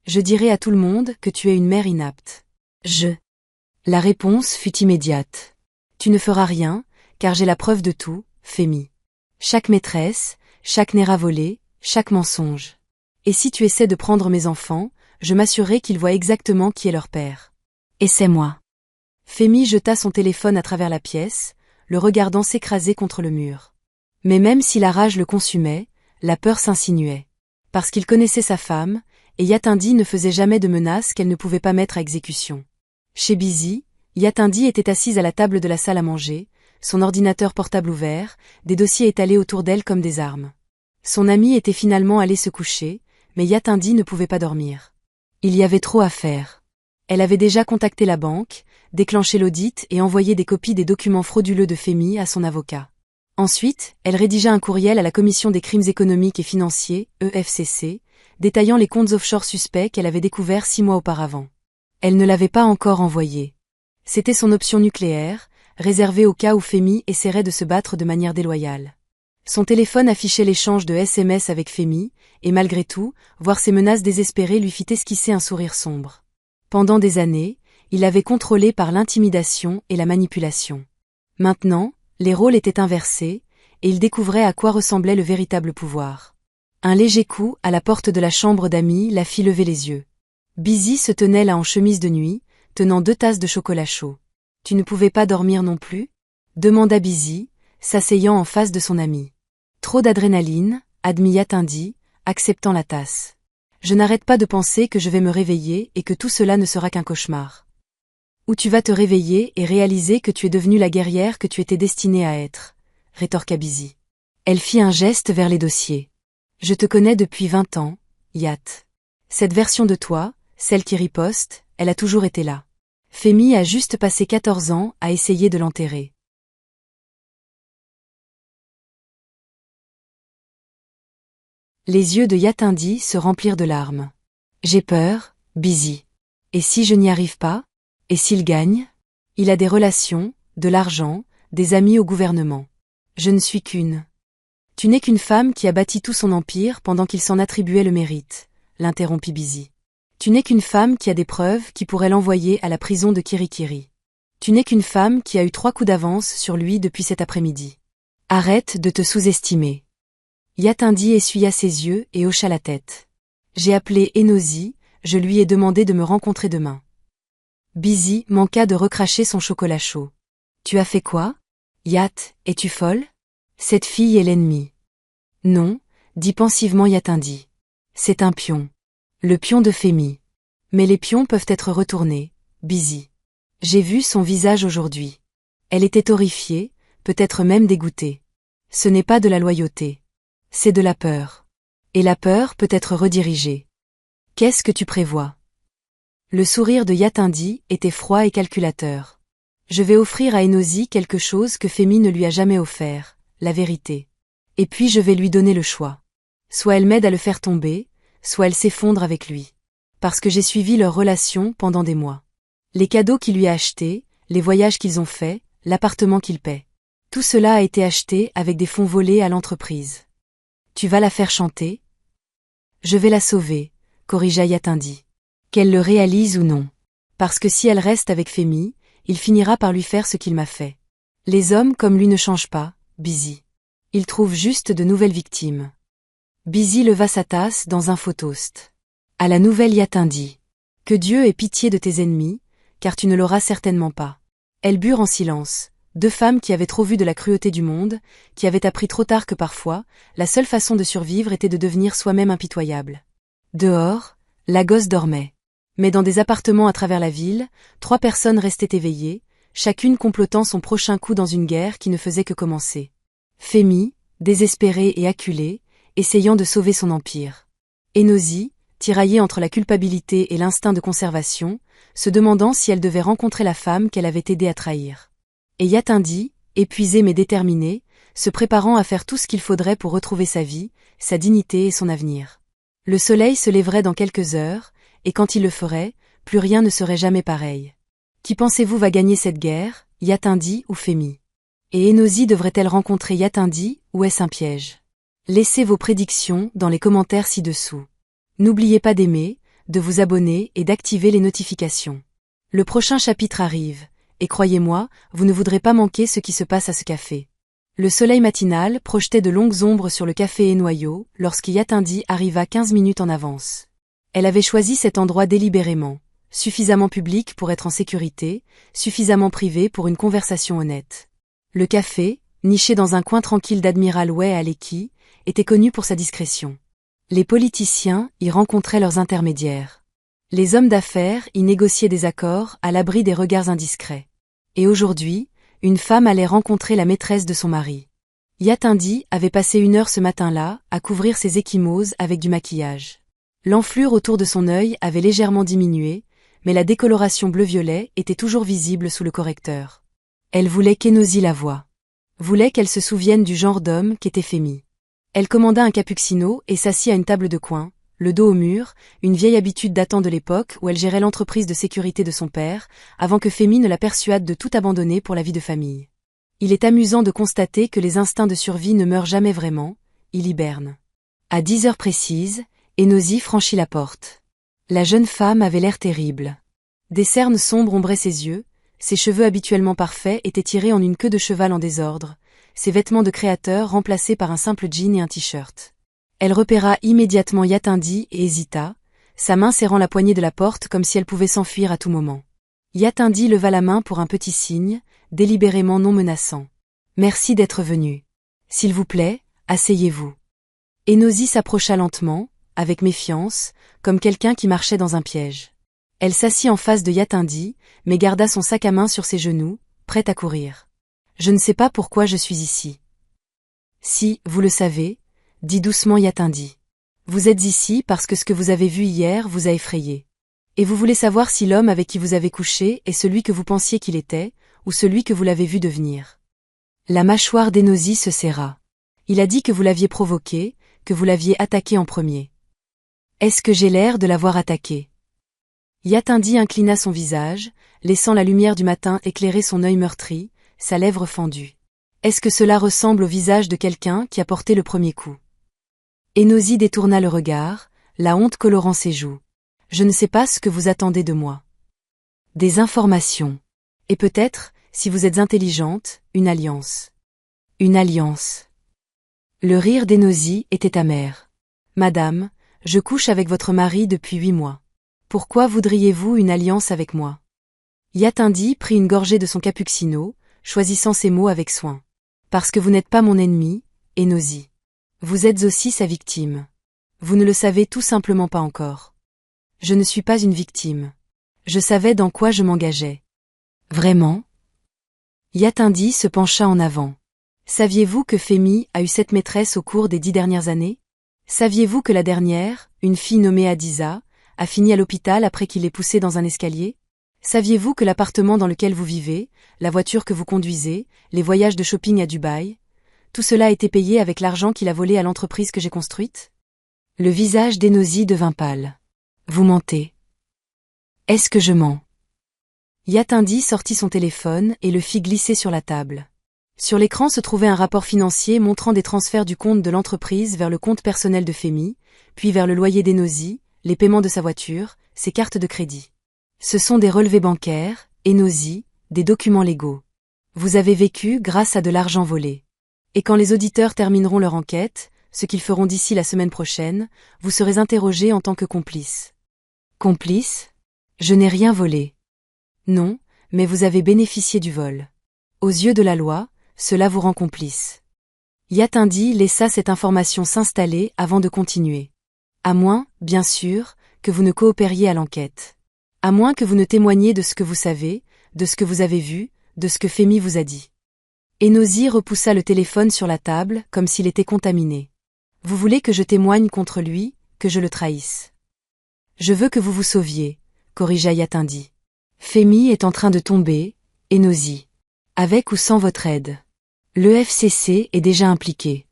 Je dirai à tout le monde que tu es une mère inapte. La réponse fut immédiate. Tu ne feras rien, car j'ai la preuve de tout, Femi. Chaque maîtresse, chaque nerf volé, chaque mensonge. Et si tu essaies de prendre mes enfants, je m'assurerai qu'ils voient exactement qui est leur père. Et c'est moi. Femi jeta son téléphone à travers la pièce, le regardant s'écraser contre le mur. Mais même si la rage le consumait, la peur s'insinuait. Parce qu'il connaissait sa femme, et Yatindi ne faisait jamais de menaces qu'elle ne pouvait pas mettre à exécution. Chez Busy, Yatindi était assise à la table de la salle à manger, son ordinateur portable ouvert, des dossiers étalés autour d'elle comme des armes. Son ami était finalement allé se coucher, mais Yatindi ne pouvait pas dormir. Il y avait trop à faire. Elle avait déjà contacté la banque, déclenché l'audit et envoyé des copies des documents frauduleux de Femi à son avocat. Ensuite, elle rédigea un courriel à la Commission des crimes économiques et financiers, EFCC, détaillant les comptes offshore suspects qu'elle avait découverts 6 mois auparavant. Elle ne l'avait pas encore envoyé. C'était son option nucléaire, réservée au cas où Femi essaierait de se battre de manière déloyale. Son téléphone affichait l'échange de SMS avec Femi, et malgré tout, voir ses menaces désespérées lui fit esquisser un sourire sombre. Pendant des années, il l'avait contrôlée par l'intimidation et la manipulation. Maintenant, les rôles étaient inversés, et il découvrait à quoi ressemblait le véritable pouvoir. Un léger coup à la porte de la chambre d'amis la fit lever les yeux. Busy se tenait là en chemise de nuit, tenant 2 tasses de chocolat chaud. Tu ne pouvais pas dormir non plus? Demanda Busy, s'asseyant en face de son ami. Trop d'adrénaline, admit Yatindi, acceptant la tasse. Je n'arrête pas de penser que je vais me réveiller et que tout cela ne sera qu'un cauchemar. Ou tu vas te réveiller et réaliser que tu es devenue la guerrière que tu étais destinée à être, rétorqua Busy. Elle fit un geste vers les dossiers. Je te connais depuis 20 ans, Yat. Cette version de toi, celle qui riposte, elle a toujours été là. Femi a juste passé 14 ans à essayer de l'enterrer. Les yeux de Yatindi se remplirent de larmes. J'ai peur, Busy. Et si je n'y arrive pas? Et s'il gagne? Il a des relations, de l'argent, des amis au gouvernement. Je ne suis qu'une. Tu n'es qu'une femme qui a bâti tout son empire pendant qu'il s'en attribuait le mérite, l'interrompit Busy. Tu n'es qu'une femme qui a des preuves qui pourraient l'envoyer à la prison de Kirikiri. Tu n'es qu'une femme qui a eu 3 coups d'avance sur lui depuis cet après-midi. Arrête de te sous-estimer. Yatindi essuya ses yeux et hocha la tête. J'ai appelé Enosi, je lui ai demandé de me rencontrer demain. Busy manqua de recracher son chocolat chaud. Tu as fait quoi? Yat, es-tu folle? Cette fille est l'ennemi. Non, dit pensivement Yatindi. C'est un pion. Le pion de Femi. Mais les pions peuvent être retournés, Busy. J'ai vu son visage aujourd'hui. Elle était horrifiée, peut-être même dégoûtée. Ce n'est pas de la loyauté. C'est de la peur. Et la peur peut être redirigée. Qu'est-ce que tu prévois? Le sourire de Yatindi était froid et calculateur. Je vais offrir à Enosi quelque chose que Femi ne lui a jamais offert, la vérité. Et puis je vais lui donner le choix. Soit elle m'aide à le faire tomber, soit elle s'effondre avec lui. Parce que j'ai suivi leur relation pendant des mois. Les cadeaux qu'il lui a achetés, les voyages qu'ils ont faits, l'appartement qu'il paie. Tout cela a été acheté avec des fonds volés à l'entreprise. Tu vas la faire chanter? Je vais la sauver, corrigea Yatindi. Qu'elle le réalise ou non. Parce que si elle reste avec Femi, il finira par lui faire ce qu'il m'a fait. Les hommes comme lui ne changent pas, Busy. Ils trouvent juste de nouvelles victimes. Busy leva sa tasse dans un faux toast. À la nouvelle Yatindi. Que Dieu ait pitié de tes ennemis, car tu ne l'auras certainement pas. Elles burent en silence, 2 femmes qui avaient trop vu de la cruauté du monde, qui avaient appris trop tard que parfois, la seule façon de survivre était de devenir soi-même impitoyable. Dehors, la gosse dormait. Mais dans des appartements à travers la ville, 3 personnes restaient éveillées, chacune complotant son prochain coup dans une guerre qui ne faisait que commencer. Femi, désespérée et acculée, essayant de sauver son empire. Enosi, tiraillée entre la culpabilité et l'instinct de conservation, se demandant si elle devait rencontrer la femme qu'elle avait aidé à trahir. Et Yatindi, épuisée mais déterminée, se préparant à faire tout ce qu'il faudrait pour retrouver sa vie, sa dignité et son avenir. Le soleil se lèverait dans quelques heures, et quand il le ferait, plus rien ne serait jamais pareil. Qui pensez-vous va gagner cette guerre, Yatindi ou Femi? Et Enosi devrait-elle rencontrer Yatindi, ou est-ce un piège? Laissez vos prédictions dans les commentaires ci-dessous. N'oubliez pas d'aimer, de vous abonner et d'activer les notifications. Le prochain chapitre arrive, et croyez-moi, vous ne voudrez pas manquer ce qui se passe à ce café. Le soleil matinal projetait de longues ombres sur le café et noyau lorsque Yatindi arriva 15 minutes en avance. Elle avait choisi cet endroit délibérément, suffisamment public pour être en sécurité, suffisamment privé pour une conversation honnête. Le café, niché dans un coin tranquille d'Admiral Way à Lekki, était connu pour sa discrétion. Les politiciens y rencontraient leurs intermédiaires. Les hommes d'affaires y négociaient des accords à l'abri des regards indiscrets. Et aujourd'hui, une femme allait rencontrer la maîtresse de son mari. Yatindi avait passé 1 heure ce matin-là à couvrir ses ecchymoses avec du maquillage. L'enflure autour de son œil avait légèrement diminué, mais la décoloration bleu-violet était toujours visible sous le correcteur. Elle voulait qu'Enosi la voie. Voulait qu'elle se souvienne du genre d'homme qu'était Femi. Elle commanda un cappuccino et s'assit à une table de coin, le dos au mur, une vieille habitude datant de l'époque où elle gérait l'entreprise de sécurité de son père, avant que Femi ne la persuade de tout abandonner pour la vie de famille. Il est amusant de constater que les instincts de survie ne meurent jamais vraiment, ils hibernent. À 10 heures précises, Enosi franchit la porte. La jeune femme avait l'air terrible. Des cernes sombres ombraient ses yeux, ses cheveux habituellement parfaits étaient tirés en une queue de cheval en désordre, ses vêtements de créateur remplacés par un simple jean et un t-shirt. Elle repéra immédiatement Yatindi et hésita, sa main serrant la poignée de la porte comme si elle pouvait s'enfuir à tout moment. Yatindi leva la main pour un petit signe, délibérément non menaçant. Merci d'être venu. S'il vous plaît, asseyez-vous. Enosi s'approcha lentement, avec méfiance, comme quelqu'un qui marchait dans un piège. Elle s'assit en face de Yatindi, mais garda son sac à main sur ses genoux, prête à courir. Je ne sais pas pourquoi je suis ici. Si, vous le savez, dit doucement Yatindi. Vous êtes ici parce que ce que vous avez vu hier vous a effrayé. Et vous voulez savoir si l'homme avec qui vous avez couché est celui que vous pensiez qu'il était, ou celui que vous l'avez vu devenir. La mâchoire d'Enosi se serra. Il a dit que vous l'aviez provoqué, que vous l'aviez attaqué en premier. Est-ce que j'ai l'air de l'avoir attaqué? Yatindi inclina son visage, laissant la lumière du matin éclairer son œil meurtri, sa lèvre fendue. Est-ce que cela ressemble au visage de quelqu'un qui a porté le premier coup? Enosi détourna le regard, la honte colorant ses joues. Je ne sais pas ce que vous attendez de moi. Des informations. Et peut-être, si vous êtes intelligente, une alliance. Une alliance. Le rire d'Enosi était amer. Madame, je couche avec votre mari depuis 8 mois. Pourquoi voudriez-vous une alliance avec moi? Yatindi prit une gorgée de son cappuccino, choisissant ses mots avec soin. Parce que vous n'êtes pas mon ennemi, Enosi. Vous êtes aussi sa victime. Vous ne le savez tout simplement pas encore. Je ne suis pas une victime. Je savais dans quoi je m'engageais. Vraiment? Yatindi se pencha en avant. Saviez-vous que Femi a eu 7 maîtresses au cours des 10 dernières années? Saviez-vous que la dernière, une fille nommée Adiza, a fini à l'hôpital après qu'il l'ait poussée dans un escalier? Saviez-vous que l'appartement dans lequel vous vivez, la voiture que vous conduisez, les voyages de shopping à Dubaï, tout cela a été payé avec l'argent qu'il a volé à l'entreprise que j'ai construite? Le visage d'Enosi devint pâle. Vous mentez. Est-ce que je mens? Yatindi sortit son téléphone et le fit glisser sur la table. Sur l'écran se trouvait un rapport financier montrant des transferts du compte de l'entreprise vers le compte personnel de Femi, puis vers le loyer d'Enosi, les paiements de sa voiture, ses cartes de crédit. Ce sont des relevés bancaires, Enosi, des documents légaux. Vous avez vécu grâce à de l'argent volé. Et quand les auditeurs termineront leur enquête, ce qu'ils feront d'ici la semaine prochaine, vous serez interrogé en tant que complice. Complice? Je n'ai rien volé. Non, mais vous avez bénéficié du vol. Aux yeux de la loi, cela vous rend complice. Yatindi laissa cette information s'installer avant de continuer. À moins, bien sûr, que vous ne coopériez à l'enquête. À moins que vous ne témoigniez de ce que vous savez, de ce que vous avez vu, de ce que Femi vous a dit. Enosi repoussa le téléphone sur la table comme s'il était contaminé. Vous voulez que je témoigne contre lui, que je le trahisse. Je veux que vous vous sauviez, corrigea Yatindi. Femi est en train de tomber, Enosi. Avec ou sans votre aide. L'EFCC est déjà impliqué.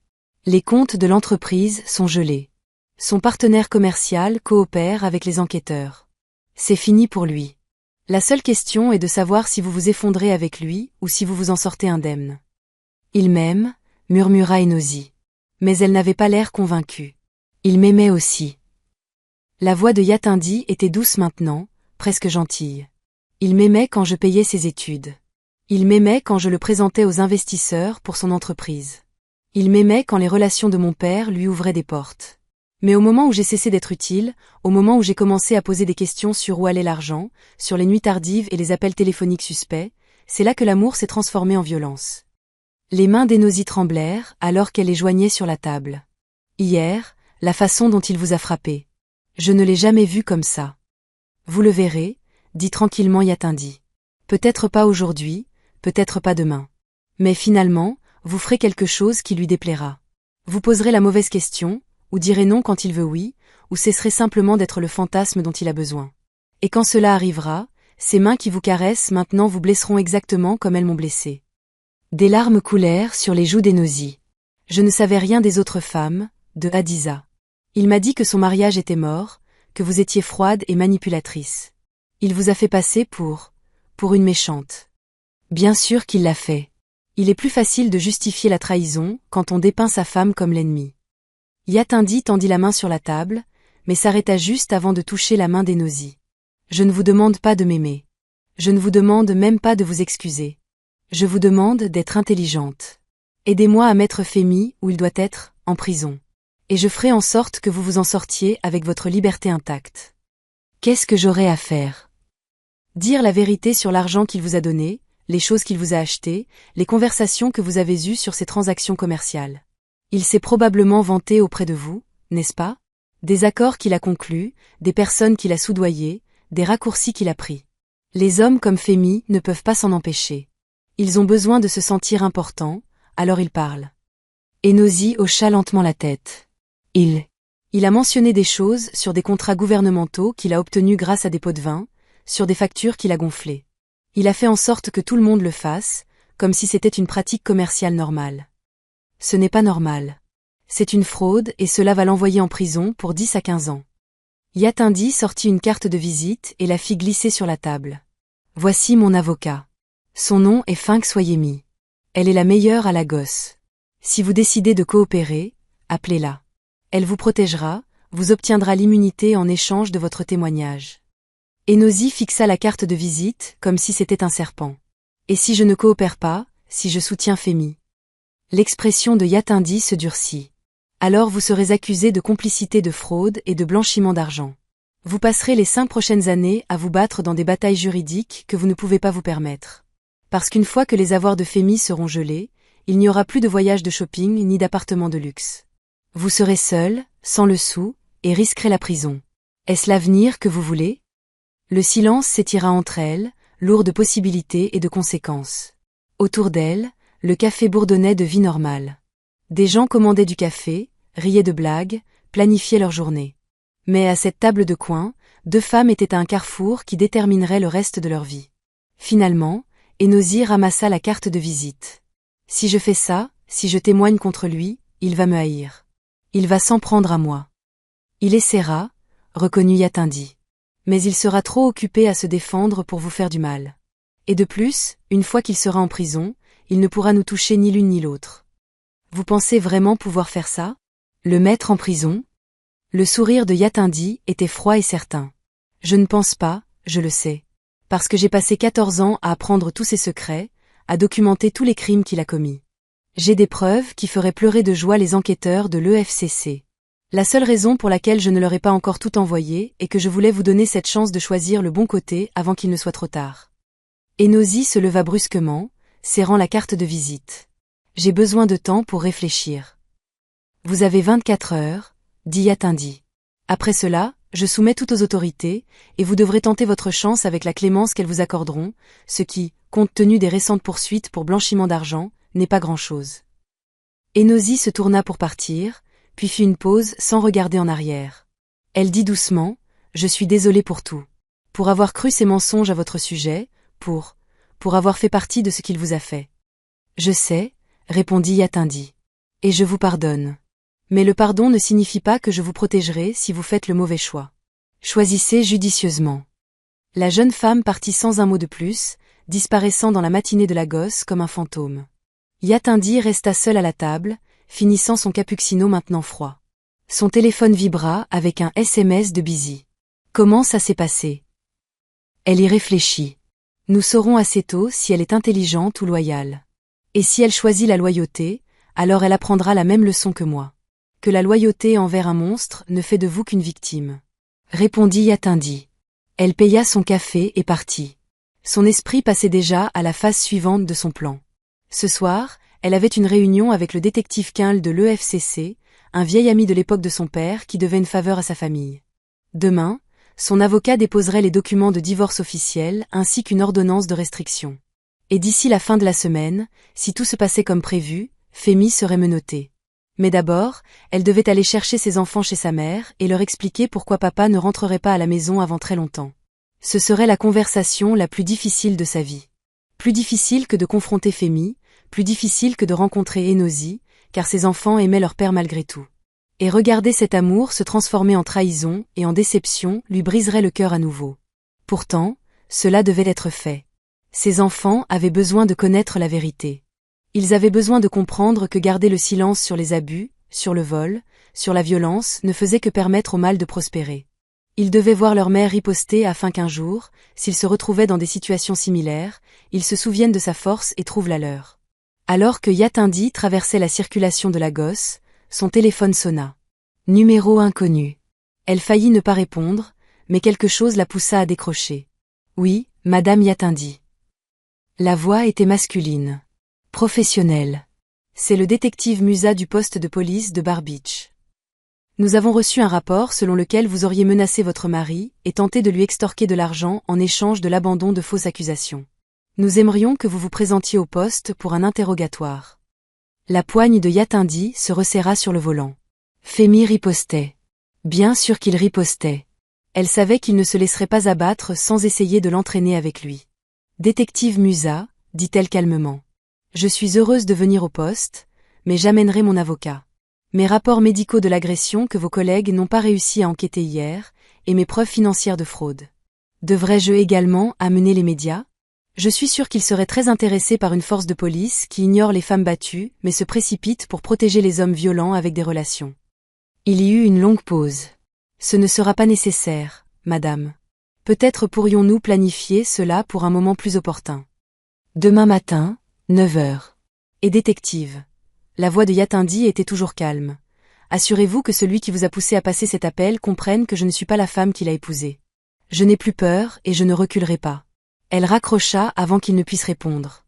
Les comptes de l'entreprise sont gelés. Son partenaire commercial coopère avec les enquêteurs. C'est fini pour lui. La seule question est de savoir si vous vous effondrez avec lui ou si vous vous en sortez indemne. Il m'aime, murmura Enosi. Mais elle n'avait pas l'air convaincue. Il m'aimait aussi. La voix de Yatindi était douce maintenant, presque gentille. Il m'aimait quand je payais ses études. Il m'aimait quand je le présentais aux investisseurs pour son entreprise. Il m'aimait quand les relations de mon père lui ouvraient des portes. Mais au moment où j'ai cessé d'être utile, au moment où j'ai commencé à poser des questions sur où allait l'argent, sur les nuits tardives et les appels téléphoniques suspects, c'est là que l'amour s'est transformé en violence. Les mains d'Enosi tremblèrent alors qu'elle les joignait sur la table. Hier, la façon dont il vous a frappé. Je ne l'ai jamais vu comme ça. Vous le verrez, dit tranquillement Yatindi. Peut-être pas aujourd'hui, peut-être pas demain. Mais finalement, vous ferez quelque chose qui lui déplaira. Vous poserez la mauvaise question, ou direz non quand il veut oui, ou cesserez simplement d'être le fantasme dont il a besoin. Et quand cela arrivera, ces mains qui vous caressent maintenant vous blesseront exactement comme elles m'ont blessé. Des larmes coulèrent sur les joues d'Enosi. Je ne savais rien des autres femmes, de Adiza. Il m'a dit que son mariage était mort, que vous étiez froide et manipulatrice. Il vous a fait passer pour une méchante. Bien sûr qu'il l'a fait. Il est plus facile de justifier la trahison quand on dépeint sa femme comme l'ennemi. Yatindi tendit la main sur la table, mais s'arrêta juste avant de toucher la main d'Enosi. Je ne vous demande pas de m'aimer. Je ne vous demande même pas de vous excuser. Je vous demande d'être intelligente. Aidez-moi à mettre Femi où il doit être, en prison. Et je ferai en sorte que vous vous en sortiez avec votre liberté intacte. Qu'est-ce que j'aurai à faire? Dire la vérité sur l'argent qu'il vous a donné, les choses qu'il vous a achetées, les conversations que vous avez eues sur ses transactions commerciales. Il s'est probablement vanté auprès de vous, n'est-ce pas? Des accords qu'il a conclus, des personnes qu'il a soudoyées, des raccourcis qu'il a pris. Les hommes comme Fémy ne peuvent pas s'en empêcher. Ils ont besoin de se sentir importants, alors ils parlent. Enosi hocha lentement la tête. Il a mentionné des choses sur des contrats gouvernementaux qu'il a obtenus grâce à des pots de vin, sur des factures qu'il a gonflées. Il a fait en sorte que tout le monde le fasse, comme si c'était une pratique commerciale normale. Ce n'est pas normal. C'est une fraude et cela va l'envoyer en prison pour 10 à 15 ans. Yatindi sortit une carte de visite et la fit glisser sur la table. Voici mon avocat. Son nom est Feng Soyemi. Elle est la meilleure à Lagos. Si vous décidez de coopérer, appelez-la. Elle vous protégera, vous obtiendra l'immunité en échange de votre témoignage. Enosi fixa la carte de visite comme si c'était un serpent. Et si je ne coopère pas, si je soutiens Fémy? L'expression de Yatindi se durcit. Alors vous serez accusé de complicité de fraude et de blanchiment d'argent. Vous passerez les 5 prochaines années à vous battre dans des batailles juridiques que vous ne pouvez pas vous permettre. Parce qu'une fois que les avoirs de Fémy seront gelés, il n'y aura plus de voyages de shopping ni d'appartements de luxe. Vous serez seul, sans le sou, et risquerez la prison. Est-ce l'avenir que vous voulez? Le silence s'étira entre elles, lourd de possibilités et de conséquences. Autour d'elle, le café bourdonnait de vie normale. Des gens commandaient du café, riaient de blagues, planifiaient leur journée. Mais à cette table de coin, 2 femmes étaient à un carrefour qui déterminerait le reste de leur vie. Finalement, Enosi ramassa la carte de visite. Si je fais ça, si je témoigne contre lui, il va me haïr. Il va s'en prendre à moi. Il essaiera, reconnut Yatindi. Mais il sera trop occupé à se défendre pour vous faire du mal. Et de plus, une fois qu'il sera en prison, il ne pourra nous toucher ni l'une ni l'autre. Vous pensez vraiment pouvoir faire ça? Le mettre en prison? Le sourire de Yatindi était froid et certain. Je ne pense pas, je le sais. Parce que j'ai passé 14 ans à apprendre tous ses secrets, à documenter tous les crimes qu'il a commis. J'ai des preuves qui feraient pleurer de joie les enquêteurs de l'EFCC. La seule raison pour laquelle je ne leur ai pas encore tout envoyé est que je voulais vous donner cette chance de choisir le bon côté avant qu'il ne soit trop tard. Enosi se leva brusquement, serrant la carte de visite. J'ai besoin de temps pour réfléchir. Vous avez 24 heures, dit Yatindi. Après cela, je soumets tout aux autorités, et vous devrez tenter votre chance avec la clémence qu'elles vous accorderont, ce qui, compte tenu des récentes poursuites pour blanchiment d'argent, n'est pas grand-chose. Enosi se tourna pour partir, puis fit une pause sans regarder en arrière. Elle dit doucement, « Je suis désolée pour tout. Pour avoir cru ces mensonges à votre sujet, pour avoir fait partie de ce qu'il vous a fait. » Je sais, répondit Yatindi. Et je vous pardonne. Mais le pardon ne signifie pas que je vous protégerai si vous faites le mauvais choix. Choisissez judicieusement. La jeune femme partit sans un mot de plus, disparaissant dans la matinée de Lagos comme un fantôme. Yatindi resta seul à la table, finissant son cappuccino maintenant froid. Son téléphone vibra avec un SMS de Busy. Comment ça s'est passé? Elle y réfléchit. Nous saurons assez tôt si elle est intelligente ou loyale. Et si elle choisit la loyauté, alors elle apprendra la même leçon que moi. Que la loyauté envers un monstre ne fait de vous qu'une victime. Répondit Yatindi. Elle paya son café et partit. Son esprit passait déjà à la phase suivante de son plan. Ce soir, elle avait une réunion avec le détective Quinle de l'EFCC, un vieil ami de l'époque de son père qui devait une faveur à sa famille. Demain, son avocat déposerait les documents de divorce officiels ainsi qu'une ordonnance de restriction. Et d'ici la fin de la semaine, si tout se passait comme prévu, Fémy serait menottée. Mais d'abord, elle devait aller chercher ses enfants chez sa mère et leur expliquer pourquoi papa ne rentrerait pas à la maison avant très longtemps. Ce serait la conversation la plus difficile de sa vie. Plus difficile que de confronter Fémy, plus difficile que de rencontrer Enosi, car ses enfants aimaient leur père malgré tout. Et regarder cet amour se transformer en trahison et en déception lui briserait le cœur à nouveau. Pourtant, cela devait être fait. Ses enfants avaient besoin de connaître la vérité. Ils avaient besoin de comprendre que garder le silence sur les abus, sur le vol, sur la violence ne faisait que permettre au mal de prospérer. Ils devaient voir leur mère riposter afin qu'un jour, s'ils se retrouvaient dans des situations similaires, ils se souviennent de sa force et trouvent la leur. Alors que Yatindi traversait la circulation de Lagos, son téléphone sonna. Numéro inconnu. Elle faillit ne pas répondre, mais quelque chose la poussa à décrocher. Oui, Madame Yatindi. La voix était masculine. Professionnelle. C'est le détective Musa du poste de police de Bar Beach. Nous avons reçu un rapport selon lequel vous auriez menacé votre mari et tenté de lui extorquer de l'argent en échange de l'abandon de fausses accusations. Nous aimerions que vous vous présentiez au poste pour un interrogatoire. La poigne de Yatindi se resserra sur le volant. Femi ripostait. Bien sûr qu'il ripostait. Elle savait qu'il ne se laisserait pas abattre sans essayer de l'entraîner avec lui. Détective Musa, dit-elle calmement. Je suis heureuse de venir au poste, mais j'amènerai mon avocat. Mes rapports médicaux de l'agression que vos collègues n'ont pas réussi à enquêter hier, et mes preuves financières de fraude. Devrais-je également amener les médias? Je suis sûre qu'ils seraient très intéressés par une force de police qui ignore les femmes battues, mais se précipite pour protéger les hommes violents avec des relations. Il y eut une longue pause. Ce ne sera pas nécessaire, madame. Peut-être pourrions-nous planifier cela pour un moment plus opportun. Demain matin, 9 heures. Et détective. La voix de Yatindi était toujours calme. Assurez-vous que celui qui vous a poussé à passer cet appel comprenne que je ne suis pas la femme qu'il a épousée. Je n'ai plus peur et je ne reculerai pas. Elle raccrocha avant qu'il ne puisse répondre.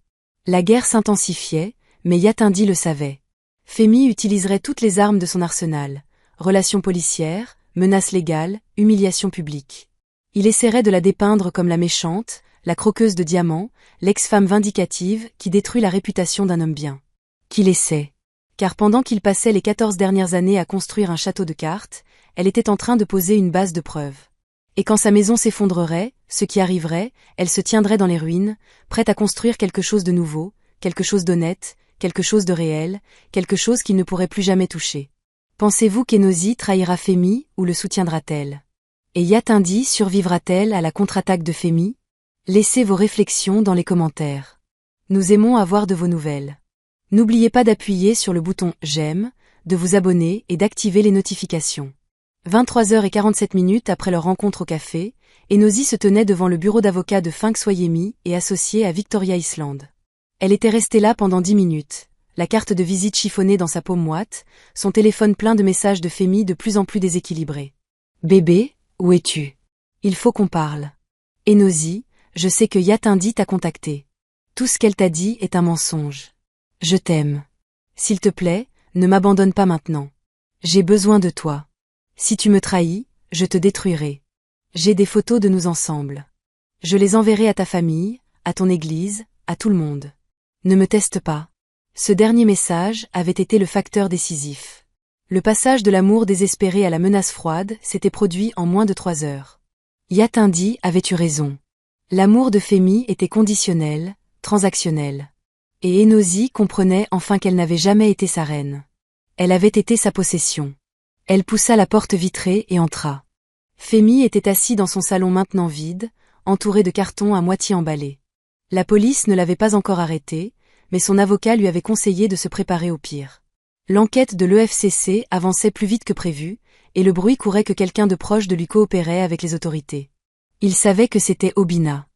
La guerre s'intensifiait, mais Yatindi le savait. Femi utiliserait toutes les armes de son arsenal. Relations policières, menaces légales, humiliation publique. Il essaierait de la dépeindre comme la méchante, la croqueuse de diamants, l'ex-femme vindicative qui détruit la réputation d'un homme bien. Qu'il essaie. Car pendant qu'il passait les 14 dernières années à construire un château de cartes, elle était en train de poser une base de preuves. Et quand sa maison s'effondrerait, ce qui arriverait, elle se tiendrait dans les ruines, prête à construire quelque chose de nouveau, quelque chose d'honnête, quelque chose de réel, quelque chose qu'il ne pourrait plus jamais toucher. Pensez-vous qu'Enosi trahira Femi ou le soutiendra-t-elle? Et Yatindi survivra-t-elle à la contre-attaque de Femi? Laissez vos réflexions dans les commentaires. Nous aimons avoir de vos nouvelles. N'oubliez pas d'appuyer sur le bouton « J'aime », de vous abonner et d'activer les notifications. 23h47 après leur rencontre au café, Enosi se tenait devant le bureau d'avocat de Fink Soyemi et associée à Victoria Island. Elle était restée là pendant 10 minutes, la carte de visite chiffonnée dans sa paume moite, son téléphone plein de messages de Femi de plus en plus déséquilibrés. « Bébé, où es-tu? Il faut qu'on parle. Enosi, je sais que Yatindi t'a contacté. Tout ce qu'elle t'a dit est un mensonge. Je t'aime. S'il te plaît, ne m'abandonne pas maintenant. J'ai besoin de toi. Si tu me trahis, je te détruirai. J'ai des photos de nous ensemble. Je les enverrai à ta famille, à ton église, à tout le monde. Ne me teste pas. » Ce dernier message avait été le facteur décisif. Le passage de l'amour désespéré à la menace froide s'était produit en moins de 3 heures. Yatindi avait eu raison. L'amour de Femi était conditionnel, transactionnel. Et Enosi comprenait enfin qu'elle n'avait jamais été sa reine. Elle avait été sa possession. Elle poussa la porte vitrée et entra. Femi était assis dans son salon maintenant vide, entouré de cartons à moitié emballés. La police ne l'avait pas encore arrêté, mais son avocat lui avait conseillé de se préparer au pire. L'enquête de l'EFCC avançait plus vite que prévu, et le bruit courait que quelqu'un de proche de lui coopérait avec les autorités. Il savait que c'était Obinna.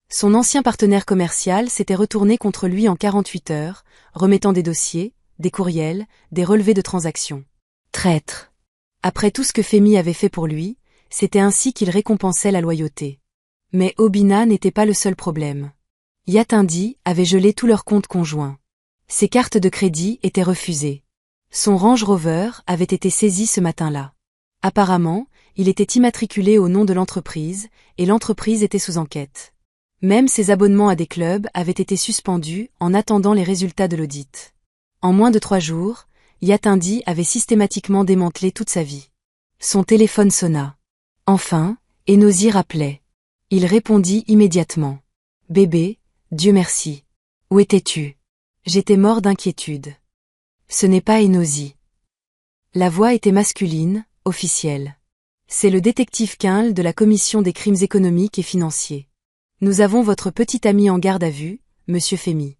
Son ancien partenaire commercial s'était retourné contre lui en 48 heures, remettant des dossiers, des courriels, des relevés de transactions. Traître. Après tout ce que Femi avait fait pour lui, c'était ainsi qu'il récompensait la loyauté. Mais Obinna n'était pas le seul problème. Yatindi avait gelé tous leurs comptes conjoints. Ses cartes de crédit étaient refusées. Son Range Rover avait été saisi ce matin-là. Apparemment, il était immatriculé au nom de l'entreprise, et l'entreprise était sous enquête. Même ses abonnements à des clubs avaient été suspendus en attendant les résultats de l'audit. En moins de 3 jours, Yatindi avait systématiquement démantelé toute sa vie. Son téléphone sonna. Enfin, Enosi rappelait. Il répondit immédiatement. « Bébé, Dieu merci. Où étais-tu? J'étais mort d'inquiétude. » Ce n'est pas Enosi. La voix était masculine, officielle. C'est le détective Quinl de la Commission des crimes économiques et financiers. Nous avons votre petite amie en garde à vue, monsieur Femi.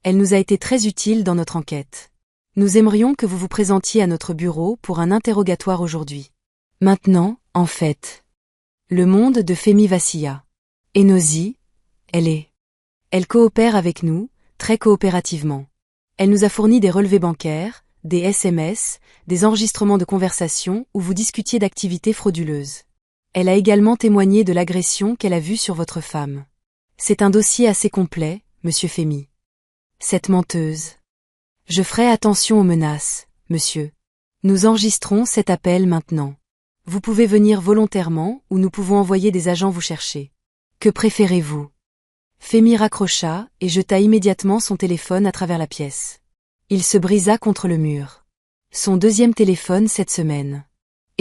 Elle nous a été très utile dans notre enquête. Nous aimerions que vous vous présentiez à notre bureau pour un interrogatoire aujourd'hui. Maintenant, en fait. Le monde de Femi vacilla. Enosi, elle coopère avec nous, très coopérativement. Elle nous a fourni des relevés bancaires, des SMS, des enregistrements de conversations où vous discutiez d'activités frauduleuses. Elle a également témoigné de l'agression qu'elle a vue sur votre femme. C'est un dossier assez complet, monsieur Fémy. Cette menteuse. Je ferai attention aux menaces, monsieur. Nous enregistrons cet appel maintenant. Vous pouvez venir volontairement ou nous pouvons envoyer des agents vous chercher. Que préférez-vous? Fémy raccrocha et jeta immédiatement son téléphone à travers la pièce. Il se brisa contre le mur. Son deuxième téléphone cette semaine.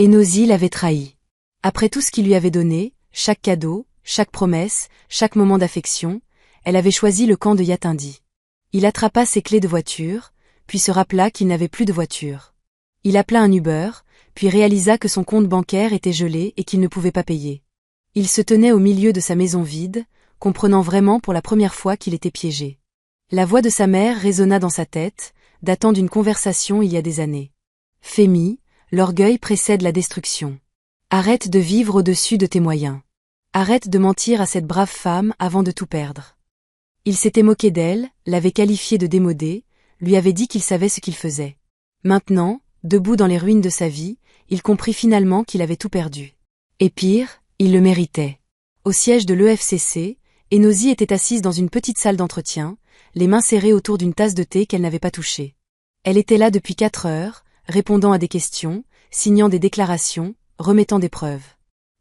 Enosi l'avait trahi. Après tout ce qu'il lui avait donné, chaque cadeau, chaque promesse, chaque moment d'affection, elle avait choisi le camp de Yatindi. Il attrapa ses clés de voiture, puis se rappela qu'il n'avait plus de voiture. Il appela un Uber, puis réalisa que son compte bancaire était gelé et qu'il ne pouvait pas payer. Il se tenait au milieu de sa maison vide, comprenant vraiment pour la première fois qu'il était piégé. La voix de sa mère résonna dans sa tête, datant d'une conversation il y a des années. Fémy, l'orgueil précède la destruction. Arrête de vivre au-dessus de tes moyens. Arrête de mentir à cette brave femme avant de tout perdre. Il s'était moqué d'elle, l'avait qualifiée de démodée, lui avait dit qu'il savait ce qu'il faisait. Maintenant, debout dans les ruines de sa vie, il comprit finalement qu'il avait tout perdu. Et pire, il le méritait. Au siège de l'EFCC, Enosi était assise dans une petite salle d'entretien, les mains serrées autour d'une tasse de thé qu'elle n'avait pas touchée. Elle était là depuis 4 heures, répondant à des questions, signant des déclarations, remettant des preuves.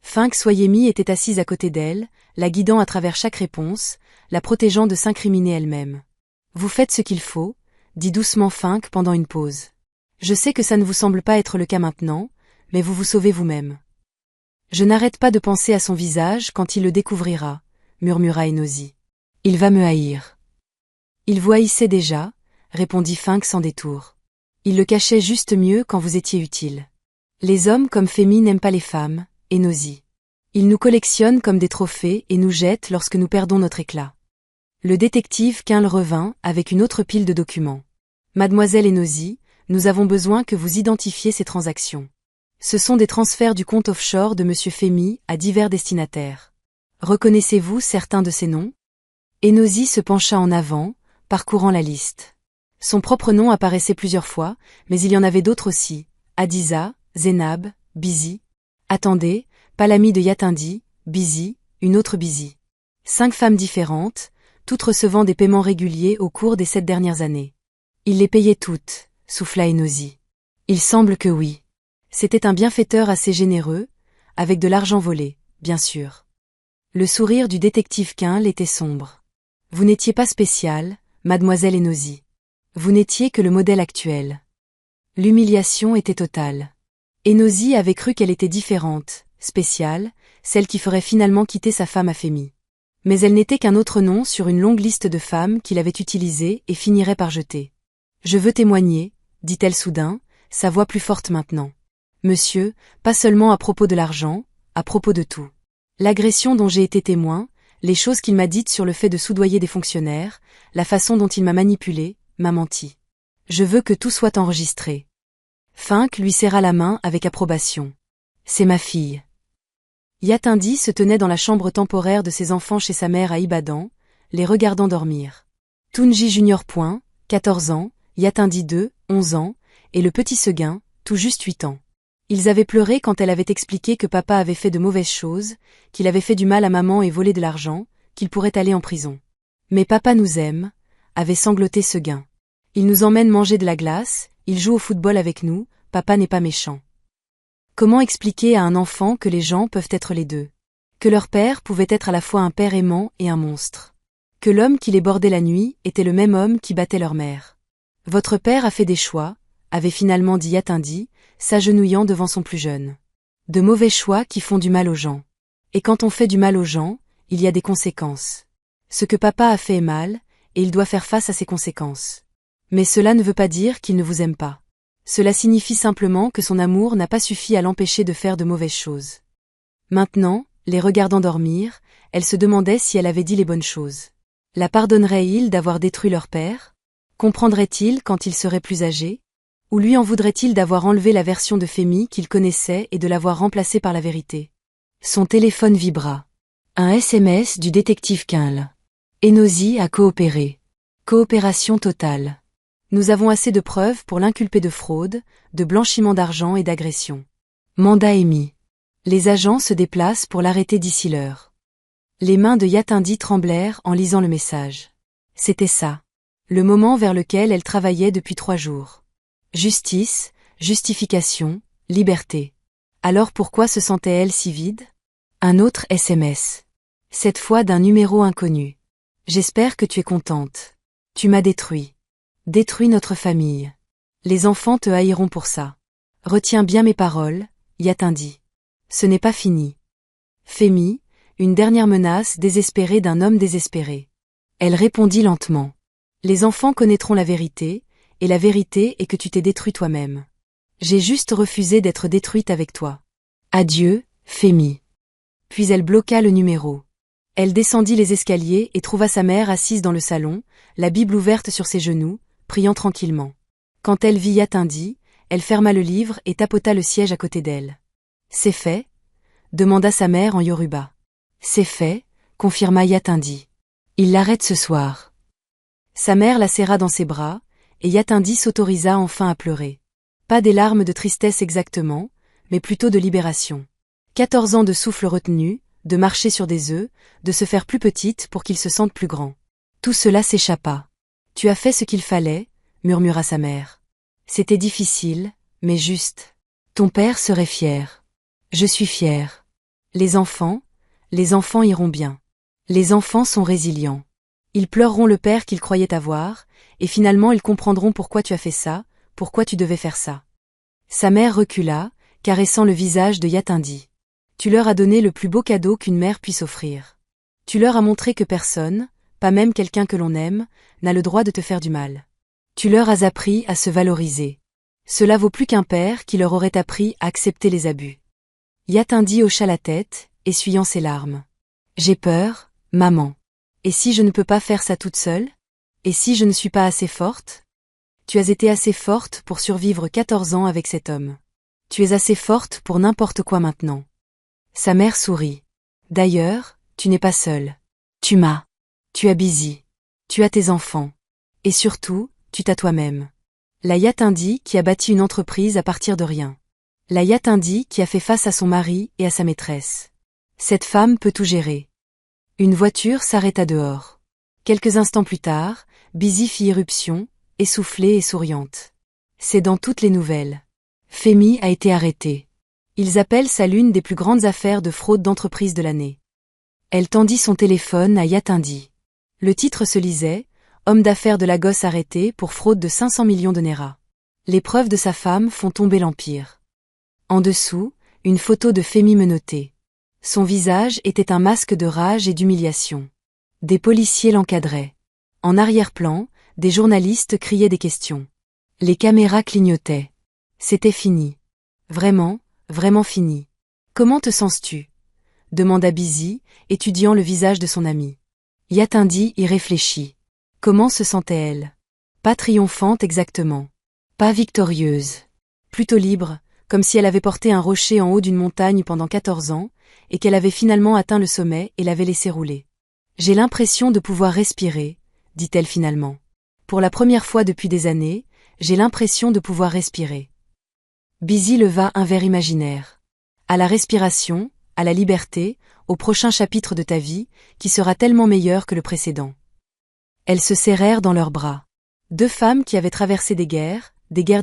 Fink Soyemi était assise à côté d'elle, la guidant à travers chaque réponse, la protégeant de s'incriminer elle-même. « Vous faites ce qu'il faut », dit doucement Fink pendant une pause. « Je sais que ça ne vous semble pas être le cas maintenant, mais vous vous sauvez vous-même. » « Je n'arrête pas de penser à son visage quand il le découvrira, » murmura Enosi. « Il va me haïr. » « Il vous haïssait déjà, » répondit Fink sans détour. « Il le cachait juste mieux quand vous étiez utile. Les hommes comme Fémy n'aiment pas les femmes, Enosi. Ils nous collectionnent comme des trophées et nous jettent lorsque nous perdons notre éclat. » Le détective Quinle revint avec une autre pile de documents. « Mademoiselle Enosi, nous avons besoin que vous identifiez ces transactions. Ce sont des transferts du compte offshore de monsieur Fémy à divers destinataires. Reconnaissez-vous certains de ces noms ?» Enosi se pencha en avant, parcourant la liste. Son propre nom apparaissait plusieurs fois, mais il y en avait d'autres aussi. Adiza, Zénab, Bizi. Attendez, pas l'ami de Yatindi, Bizi, une autre Bizi. 5 femmes différentes, toutes recevant des paiements réguliers au cours des 7 dernières années. Il les payait toutes, souffla Enosi. Il semble que oui. C'était un bienfaiteur assez généreux, avec de l'argent volé, bien sûr. Le sourire du détective Quinle était sombre. Vous n'étiez pas spéciale, mademoiselle Enosi. Vous n'étiez que le modèle actuel. L'humiliation était totale. Enosi avait cru qu'elle était différente, spéciale, celle qui ferait finalement quitter sa femme à Fémy. Mais elle n'était qu'un autre nom sur une longue liste de femmes qu'il avait utilisées et finirait par jeter. « Je veux témoigner », dit-elle soudain, sa voix plus forte maintenant. « Monsieur, pas seulement à propos de l'argent, à propos de tout. L'agression dont j'ai été témoin, les choses qu'il m'a dites sur le fait de soudoyer des fonctionnaires, la façon dont il m'a manipulé, m'a menti. Je veux que tout soit enregistré. » Fink lui serra la main avec approbation. « C'est ma fille. » Yatindi se tenait dans la chambre temporaire de ses enfants chez sa mère à Ibadan, les regardant dormir. Tunji Junior. 14 ans, Yatindi 2, 11 ans, et le petit Seguin, tout juste 8 ans. Ils avaient pleuré quand elle avait expliqué que papa avait fait de mauvaises choses, qu'il avait fait du mal à maman et volé de l'argent, qu'il pourrait aller en prison. Mais papa nous aime, avait sangloté Seguin. Il nous emmène manger de la glace, il joue au football avec nous, papa n'est pas méchant. Comment expliquer à un enfant que les gens peuvent être les deux? Que leur père pouvait être à la fois un père aimant et un monstre? Que l'homme qui les bordait la nuit était le même homme qui battait leur mère? Votre père a fait des choix, avait finalement dit Yatindi, s'agenouillant devant son plus jeune. De mauvais choix qui font du mal aux gens. Et quand on fait du mal aux gens, il y a des conséquences. Ce que papa a fait est mal, et il doit faire face à ses conséquences. Mais cela ne veut pas dire qu'il ne vous aime pas. Cela signifie simplement que son amour n'a pas suffi à l'empêcher de faire de mauvaises choses. Maintenant, les regardant dormir, elle se demandait si elle avait dit les bonnes choses. La pardonnerait-il d'avoir détruit leur père? Comprendrait-il quand il serait plus âgé? Ou lui en voudrait-il d'avoir enlevé la version de Fémy qu'il connaissait et de l'avoir remplacée par la vérité? Son téléphone vibra. Un SMS du détective Quinle. Enosi a coopéré. Coopération totale. Nous avons assez de preuves pour l'inculper de fraude, de blanchiment d'argent et d'agression. Mandat émis. Les agents se déplacent pour l'arrêter d'ici l'heure. Les mains de Yatindi tremblèrent en lisant le message. C'était ça. Le moment vers lequel elle travaillait depuis 3 jours. Justice, justification, liberté. Alors pourquoi se sentait-elle si vide? Un autre SMS. Cette fois d'un numéro inconnu. J'espère que tu es contente. Tu m'as détruit. Détruit notre famille. Les enfants te haïront pour ça. Retiens bien mes paroles, Yatindi. Ce n'est pas fini. Femi, une dernière menace désespérée d'un homme désespéré. Elle répondit lentement. Les enfants connaîtront la vérité, et la vérité est que tu t'es détruit toi-même. J'ai juste refusé d'être détruite avec toi. Adieu, Femi. Puis elle bloqua le numéro. Elle descendit les escaliers et trouva sa mère assise dans le salon, la Bible ouverte sur ses genoux, priant tranquillement. Quand elle vit Yatindi, elle ferma le livre et tapota le siège à côté d'elle. C'est fait? Demanda sa mère en yoruba. C'est fait, confirma Yatindi. Il l'arrête ce soir. Sa mère la serra dans ses bras, et Yatindi s'autorisa enfin à pleurer. Pas des larmes de tristesse exactement, mais plutôt de libération. 14 ans de souffle retenu, de marcher sur des œufs, de se faire plus petite pour qu'il se sente plus grand. Tout cela s'échappa. Tu as fait ce qu'il fallait, murmura sa mère. C'était difficile, mais juste. Ton père serait fier. Je suis fière. Les enfants iront bien. Les enfants sont résilients. Ils pleureront le père qu'ils croyaient avoir, et finalement ils comprendront pourquoi tu as fait ça, pourquoi tu devais faire ça. Sa mère recula, caressant le visage de Yatindi. Tu leur as donné le plus beau cadeau qu'une mère puisse offrir. Tu leur as montré que personne, pas même quelqu'un que l'on aime, n'a le droit de te faire du mal. Tu leur as appris à se valoriser. Cela vaut plus qu'un père qui leur aurait appris à accepter les abus. Yatindi hocha la tête, essuyant ses larmes. J'ai peur, maman. Et si je ne peux pas faire ça toute seule? Et si je ne suis pas assez forte? Tu as été assez forte pour survivre 14 ans avec cet homme. Tu es assez forte pour n'importe quoi maintenant. Sa mère sourit. D'ailleurs, tu n'es pas seule. Tu m'as. Tu as Busy. Tu as tes enfants. Et surtout, tu t'as toi-même. La Yatindi qui a bâti une entreprise à partir de rien. La Yatindi qui a fait face à son mari et à sa maîtresse. Cette femme peut tout gérer. Une voiture s'arrêta dehors. Quelques instants plus tard, Busy fit irruption, essoufflée et souriante. C'est dans toutes les nouvelles. Femi a été arrêté. Ils appellent ça l'une des plus grandes affaires de fraude d'entreprise de l'année. Elle tendit son téléphone à Yatindi. Le titre se lisait « Homme d'affaires de Lagos arrêté pour fraude de 500 millions de Naira ». Les preuves de sa femme font tomber l'empire. En dessous, une photo de Femi menottée. Son visage était un masque de rage et d'humiliation. Des policiers l'encadraient. En arrière-plan, des journalistes criaient des questions. Les caméras clignotaient. C'était fini. Vraiment, vraiment fini. Comment te sens-tu? Demanda Busy, étudiant le visage de son ami. Yatindi y réfléchit. Comment se sentait-elle? Pas triomphante exactement. Pas victorieuse. Plutôt libre, comme si elle avait porté un rocher en haut d'une montagne pendant 14 ans, et qu'elle avait finalement atteint le sommet et l'avait laissé rouler. J'ai l'impression de pouvoir respirer, dit-elle finalement. Pour la première fois depuis des années, j'ai l'impression de pouvoir respirer. Busy leva un verre imaginaire. À la respiration, à la liberté, au prochain chapitre de ta vie, qui sera tellement meilleur que le précédent. Elles se serrèrent dans leurs bras. 2 femmes qui avaient traversé des guerres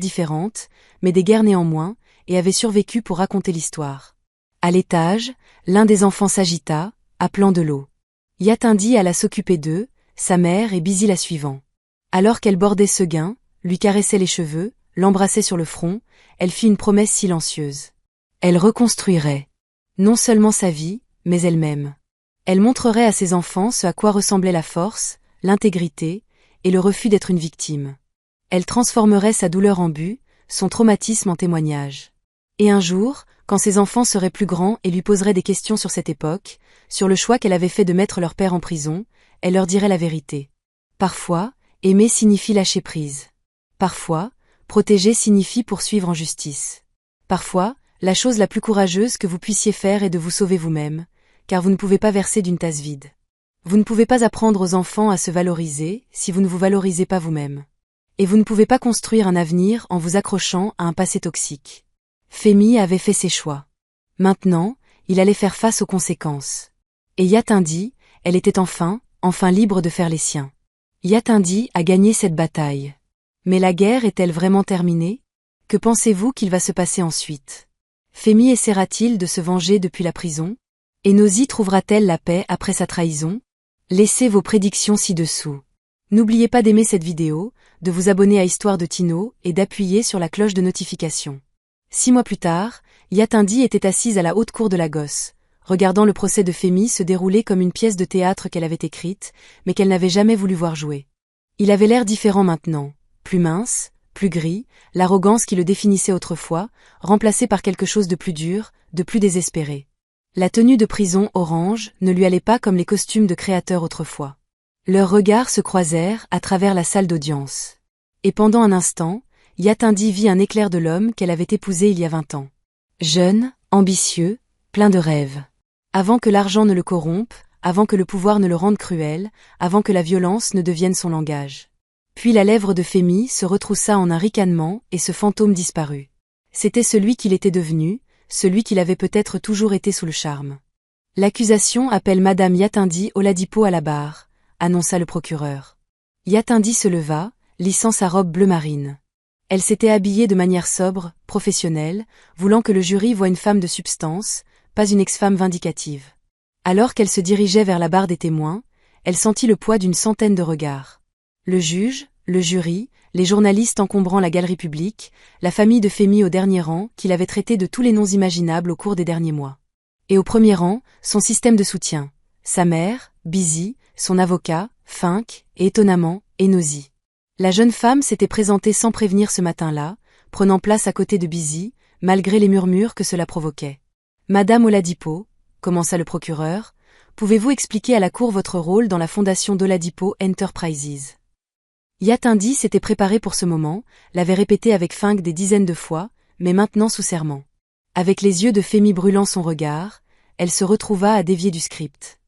différentes, mais des guerres néanmoins, et avaient survécu pour raconter l'histoire. À l'étage, l'un des enfants s'agita, appelant de l'eau. Yatindi alla s'occuper d'eux, sa mère et Busy la suivant. Alors qu'elle bordait Seguin, lui caressait les cheveux, l'embrassait sur le front, elle fit une promesse silencieuse. Elle reconstruirait. Non seulement sa vie, mais elle-même. Elle montrerait à ses enfants ce à quoi ressemblait la force, l'intégrité, et le refus d'être une victime. Elle transformerait sa douleur en but, son traumatisme en témoignage. Et un jour, quand ses enfants seraient plus grands et lui poseraient des questions sur cette époque, sur le choix qu'elle avait fait de mettre leur père en prison, elle leur dirait la vérité. Parfois, aimer signifie lâcher prise. Parfois, protéger signifie poursuivre en justice. Parfois, la chose la plus courageuse que vous puissiez faire est de vous sauver vous-même, car vous ne pouvez pas verser d'une tasse vide. Vous ne pouvez pas apprendre aux enfants à se valoriser si vous ne vous valorisez pas vous-même. Et vous ne pouvez pas construire un avenir en vous accrochant à un passé toxique. Femi avait fait ses choix. Maintenant, il allait faire face aux conséquences. Et Yatindi, elle était enfin libre de faire les siens. Yatindi a gagné cette bataille. Mais la guerre est-elle vraiment terminée? Que pensez-vous qu'il va se passer ensuite? Femi essaiera-t-il de se venger depuis la prison? Enosi trouvera-t-elle la paix après sa trahison? Laissez vos prédictions ci-dessous. N'oubliez pas d'aimer cette vidéo, de vous abonner à Histoire de Tino et d'appuyer sur la cloche de notification. 6 mois plus tard, Yatindi était assise à la haute cour de Lagos, regardant le procès de Femi se dérouler comme une pièce de théâtre qu'elle avait écrite, mais qu'elle n'avait jamais voulu voir jouer. Il avait l'air différent maintenant, plus mince, plus gris, l'arrogance qui le définissait autrefois, remplacée par quelque chose de plus dur, de plus désespéré. La tenue de prison orange ne lui allait pas comme les costumes de créateurs autrefois. Leurs regards se croisèrent à travers la salle d'audience. Et pendant un instant, Yatindi vit un éclair de l'homme qu'elle avait épousé il y a 20 ans. Jeune, ambitieux, plein de rêves. Avant que l'argent ne le corrompe, avant que le pouvoir ne le rende cruel, avant que la violence ne devienne son langage. Puis la lèvre de Femi se retroussa en un ricanement et ce fantôme disparut. C'était celui qu'il était devenu, celui qu'il avait peut-être toujours été sous le charme. L'accusation appelle Madame Yatindi Oladipo à la barre, annonça le procureur. Yatindi se leva, lissant sa robe bleu marine. Elle s'était habillée de manière sobre, professionnelle, voulant que le jury voie une femme de substance, pas une ex-femme vindicative. Alors qu'elle se dirigeait vers la barre des témoins, elle sentit le poids d'une centaine de regards. Le juge, le jury, les journalistes encombrant la galerie publique, la famille de Femi au dernier rang, qui l'avait traité de tous les noms imaginables au cours des derniers mois. Et au premier rang, son système de soutien. Sa mère, Busy, son avocat, Fink, et étonnamment, Enosi. La jeune femme s'était présentée sans prévenir ce matin-là, prenant place à côté de Busy, malgré les murmures que cela provoquait. Madame Oladipo, commença le procureur, pouvez-vous expliquer à la cour votre rôle dans la fondation d'Oladipo Enterprises? Yatindi s'était préparée pour ce moment, l'avait répété avec Fink des dizaines de fois, mais maintenant sous serment. Avec les yeux de Femi brûlant son regard, elle se retrouva à dévier du script.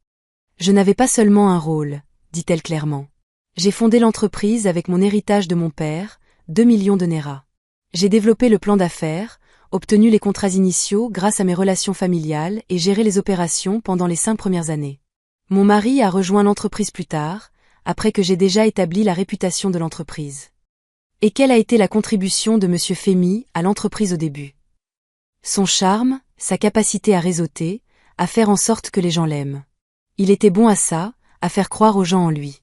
Je n'avais pas seulement un rôle, dit-elle clairement. J'ai fondé l'entreprise avec mon héritage de mon père, 2 millions de Naira. J'ai développé le plan d'affaires, obtenu les contrats initiaux grâce à mes relations familiales et géré les opérations pendant les 5 premières années. Mon mari a rejoint l'entreprise plus tard, après que j'ai déjà établi la réputation de l'entreprise. Et quelle a été la contribution de Monsieur Femi à l'entreprise au début? Son charme, sa capacité à réseauter, à faire en sorte que les gens l'aiment. Il était bon à ça, à faire croire aux gens en lui.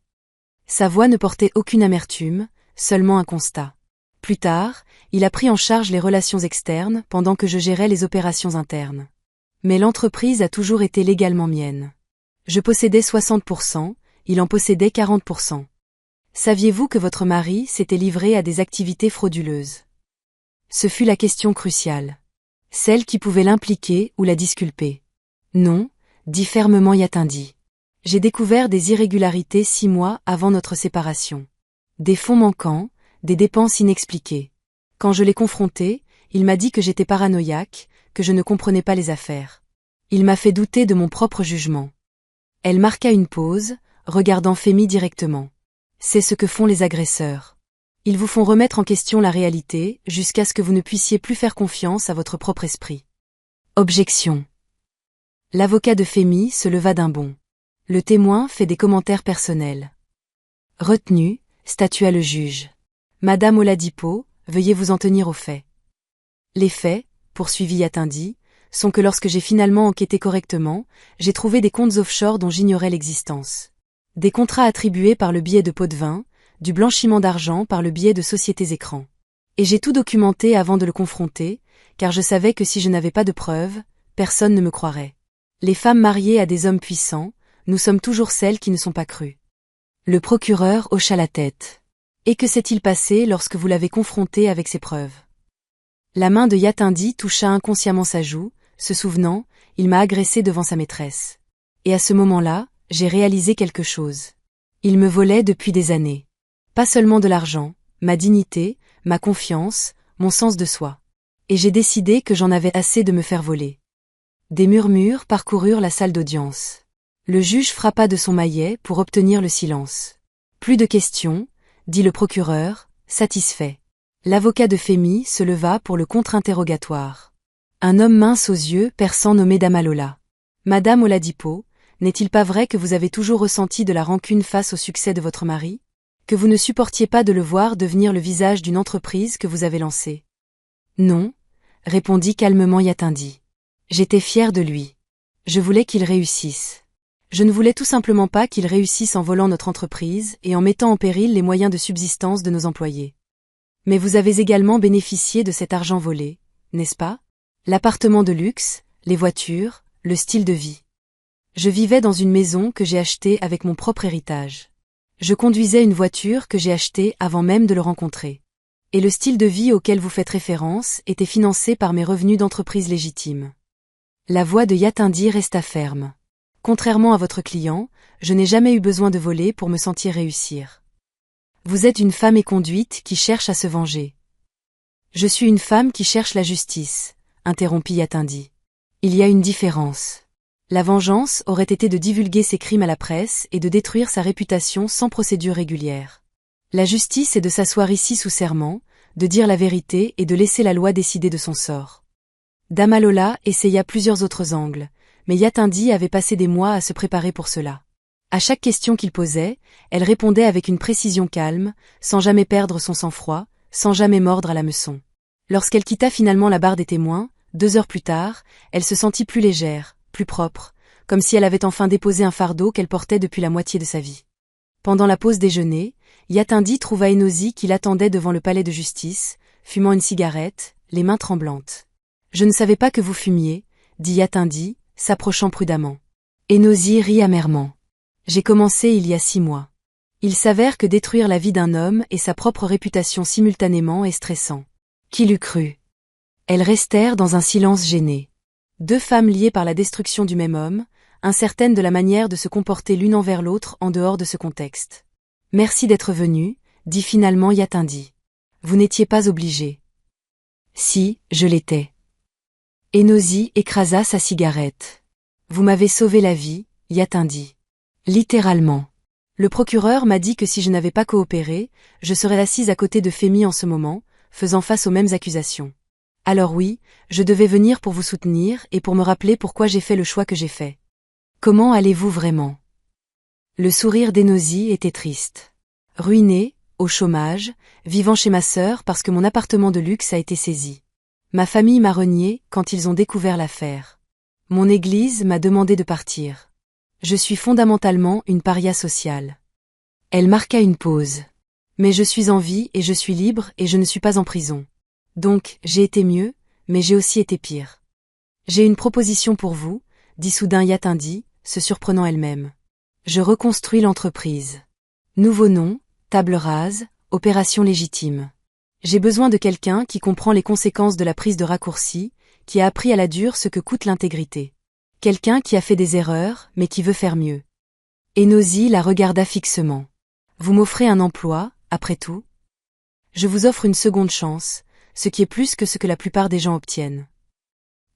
Sa voix ne portait aucune amertume, seulement un constat. Plus tard, il a pris en charge les relations externes pendant que je gérais les opérations internes. Mais l'entreprise a toujours été légalement mienne. Je possédais 60%, il en possédait 40%. Saviez-vous que votre mari s'était livré à des activités frauduleuses? Ce fut la question cruciale. Celle qui pouvait l'impliquer ou la disculper. Non, dit fermement Yatindi. J'ai découvert des irrégularités 6 mois avant notre séparation. Des fonds manquants, des dépenses inexpliquées. Quand je l'ai confronté, il m'a dit que j'étais paranoïaque, que je ne comprenais pas les affaires. Il m'a fait douter de mon propre jugement. Elle marqua une pause, regardant Femi directement. C'est ce que font les agresseurs. Ils vous font remettre en question la réalité, jusqu'à ce que vous ne puissiez plus faire confiance à votre propre esprit. Objection. L'avocat de Femi se leva d'un bond. Le témoin fait des commentaires personnels. Retenu, statua le juge. Madame Oladipo, veuillez vous en tenir aux faits. Les faits, poursuivit Yatindi, sont que lorsque j'ai finalement enquêté correctement, j'ai trouvé des comptes offshore dont j'ignorais l'existence. Des contrats attribués par le biais de pots de vin, du blanchiment d'argent par le biais de sociétés écrans. Et j'ai tout documenté avant de le confronter, car je savais que si je n'avais pas de preuves, personne ne me croirait. Les femmes mariées à des hommes puissants, nous sommes toujours celles qui ne sont pas crues. Le procureur hocha la tête. Et que s'est-il passé lorsque vous l'avez confronté avec ces preuves? La main de Yatindi toucha inconsciemment sa joue, se souvenant, il m'a agressé devant sa maîtresse. Et à ce moment-là, j'ai réalisé quelque chose. Il me volait depuis des années. Pas seulement de l'argent, ma dignité, ma confiance, mon sens de soi. Et j'ai décidé que j'en avais assez de me faire voler. Des murmures parcoururent la salle d'audience. Le juge frappa de son maillet pour obtenir le silence. Plus de questions, dit le procureur, satisfait. L'avocat de Femi se leva pour le contre-interrogatoire. Un homme mince aux yeux perçants nommé Damalola. Madame Oladipo, n'est-il pas vrai que vous avez toujours ressenti de la rancune face au succès de votre mari? Que vous ne supportiez pas de le voir devenir le visage d'une entreprise que vous avez lancée. Non, répondit calmement Yatindi. J'étais fière de lui. Je voulais qu'il réussisse. Je ne voulais tout simplement pas qu'il réussisse en volant notre entreprise et en mettant en péril les moyens de subsistance de nos employés. Mais vous avez également bénéficié de cet argent volé, n'est-ce pas? L'appartement de luxe, les voitures, le style de vie. Je vivais dans une maison que j'ai achetée avec mon propre héritage. Je conduisais une voiture que j'ai achetée avant même de le rencontrer. Et le style de vie auquel vous faites référence était financé par mes revenus d'entreprise légitime. La voix de Yatindi resta ferme. Contrairement à votre client, je n'ai jamais eu besoin de voler pour me sentir réussir. Vous êtes une femme éconduite qui cherche à se venger. Je suis une femme qui cherche la justice, interrompit Yatindi. Il y a une différence. La vengeance aurait été de divulguer ses crimes à la presse et de détruire sa réputation sans procédure régulière. La justice est de s'asseoir ici sous serment, de dire la vérité et de laisser la loi décider de son sort. Damalola essaya plusieurs autres angles, mais Yatindi avait passé des mois à se préparer pour cela. À chaque question qu'il posait, elle répondait avec une précision calme, sans jamais perdre son sang-froid, sans jamais mordre à l'hameçon. Lorsqu'elle quitta finalement la barre des témoins, 2 heures plus tard, elle se sentit plus légère, plus propre, comme si elle avait enfin déposé un fardeau qu'elle portait depuis la moitié de sa vie. Pendant la pause déjeuner, Yatindi trouva Enosi qui l'attendait devant le palais de justice, fumant une cigarette, les mains tremblantes. « Je ne savais pas que vous fumiez, » dit Yatindi, s'approchant prudemment. Enosi rit amèrement. « J'ai commencé il y a 6 mois. Il s'avère que détruire la vie d'un homme et sa propre réputation simultanément est stressant. Qui l'eût cru ?» Elles restèrent dans un silence gêné. 2 femmes liées par la destruction du même homme, incertaines de la manière de se comporter l'une envers l'autre en dehors de ce contexte. « Merci d'être venu, » dit finalement Yatindi. « Vous n'étiez pas obligé. »« Si, je l'étais. » Enosi écrasa sa cigarette. « Vous m'avez sauvé la vie, Yatindi. » Littéralement. Le procureur m'a dit que si je n'avais pas coopéré, je serais assise à côté de Femi en ce moment, faisant face aux mêmes accusations. Alors oui, je devais venir pour vous soutenir et pour me rappeler pourquoi j'ai fait le choix que j'ai fait. Comment allez-vous vraiment? Le sourire d'Enosi était triste. Ruiné, au chômage, vivant chez ma sœur parce que mon appartement de luxe a été saisi. Ma famille m'a renié quand ils ont découvert l'affaire. Mon église m'a demandé de partir. Je suis fondamentalement une paria sociale. Elle marqua une pause. Mais je suis en vie et je suis libre et je ne suis pas en prison. Donc, j'ai été mieux, mais j'ai aussi été pire. J'ai une proposition pour vous, dit soudain Yatindi, se surprenant elle-même. Je reconstruis l'entreprise. Nouveau nom, table rase, opération légitime. J'ai besoin de quelqu'un qui comprend les conséquences de la prise de raccourci, qui a appris à la dure ce que coûte l'intégrité. Quelqu'un qui a fait des erreurs, mais qui veut faire mieux. Enosi la regarda fixement. Vous m'offrez un emploi, après tout? Je vous offre une seconde chance, ce qui est plus que ce que la plupart des gens obtiennent.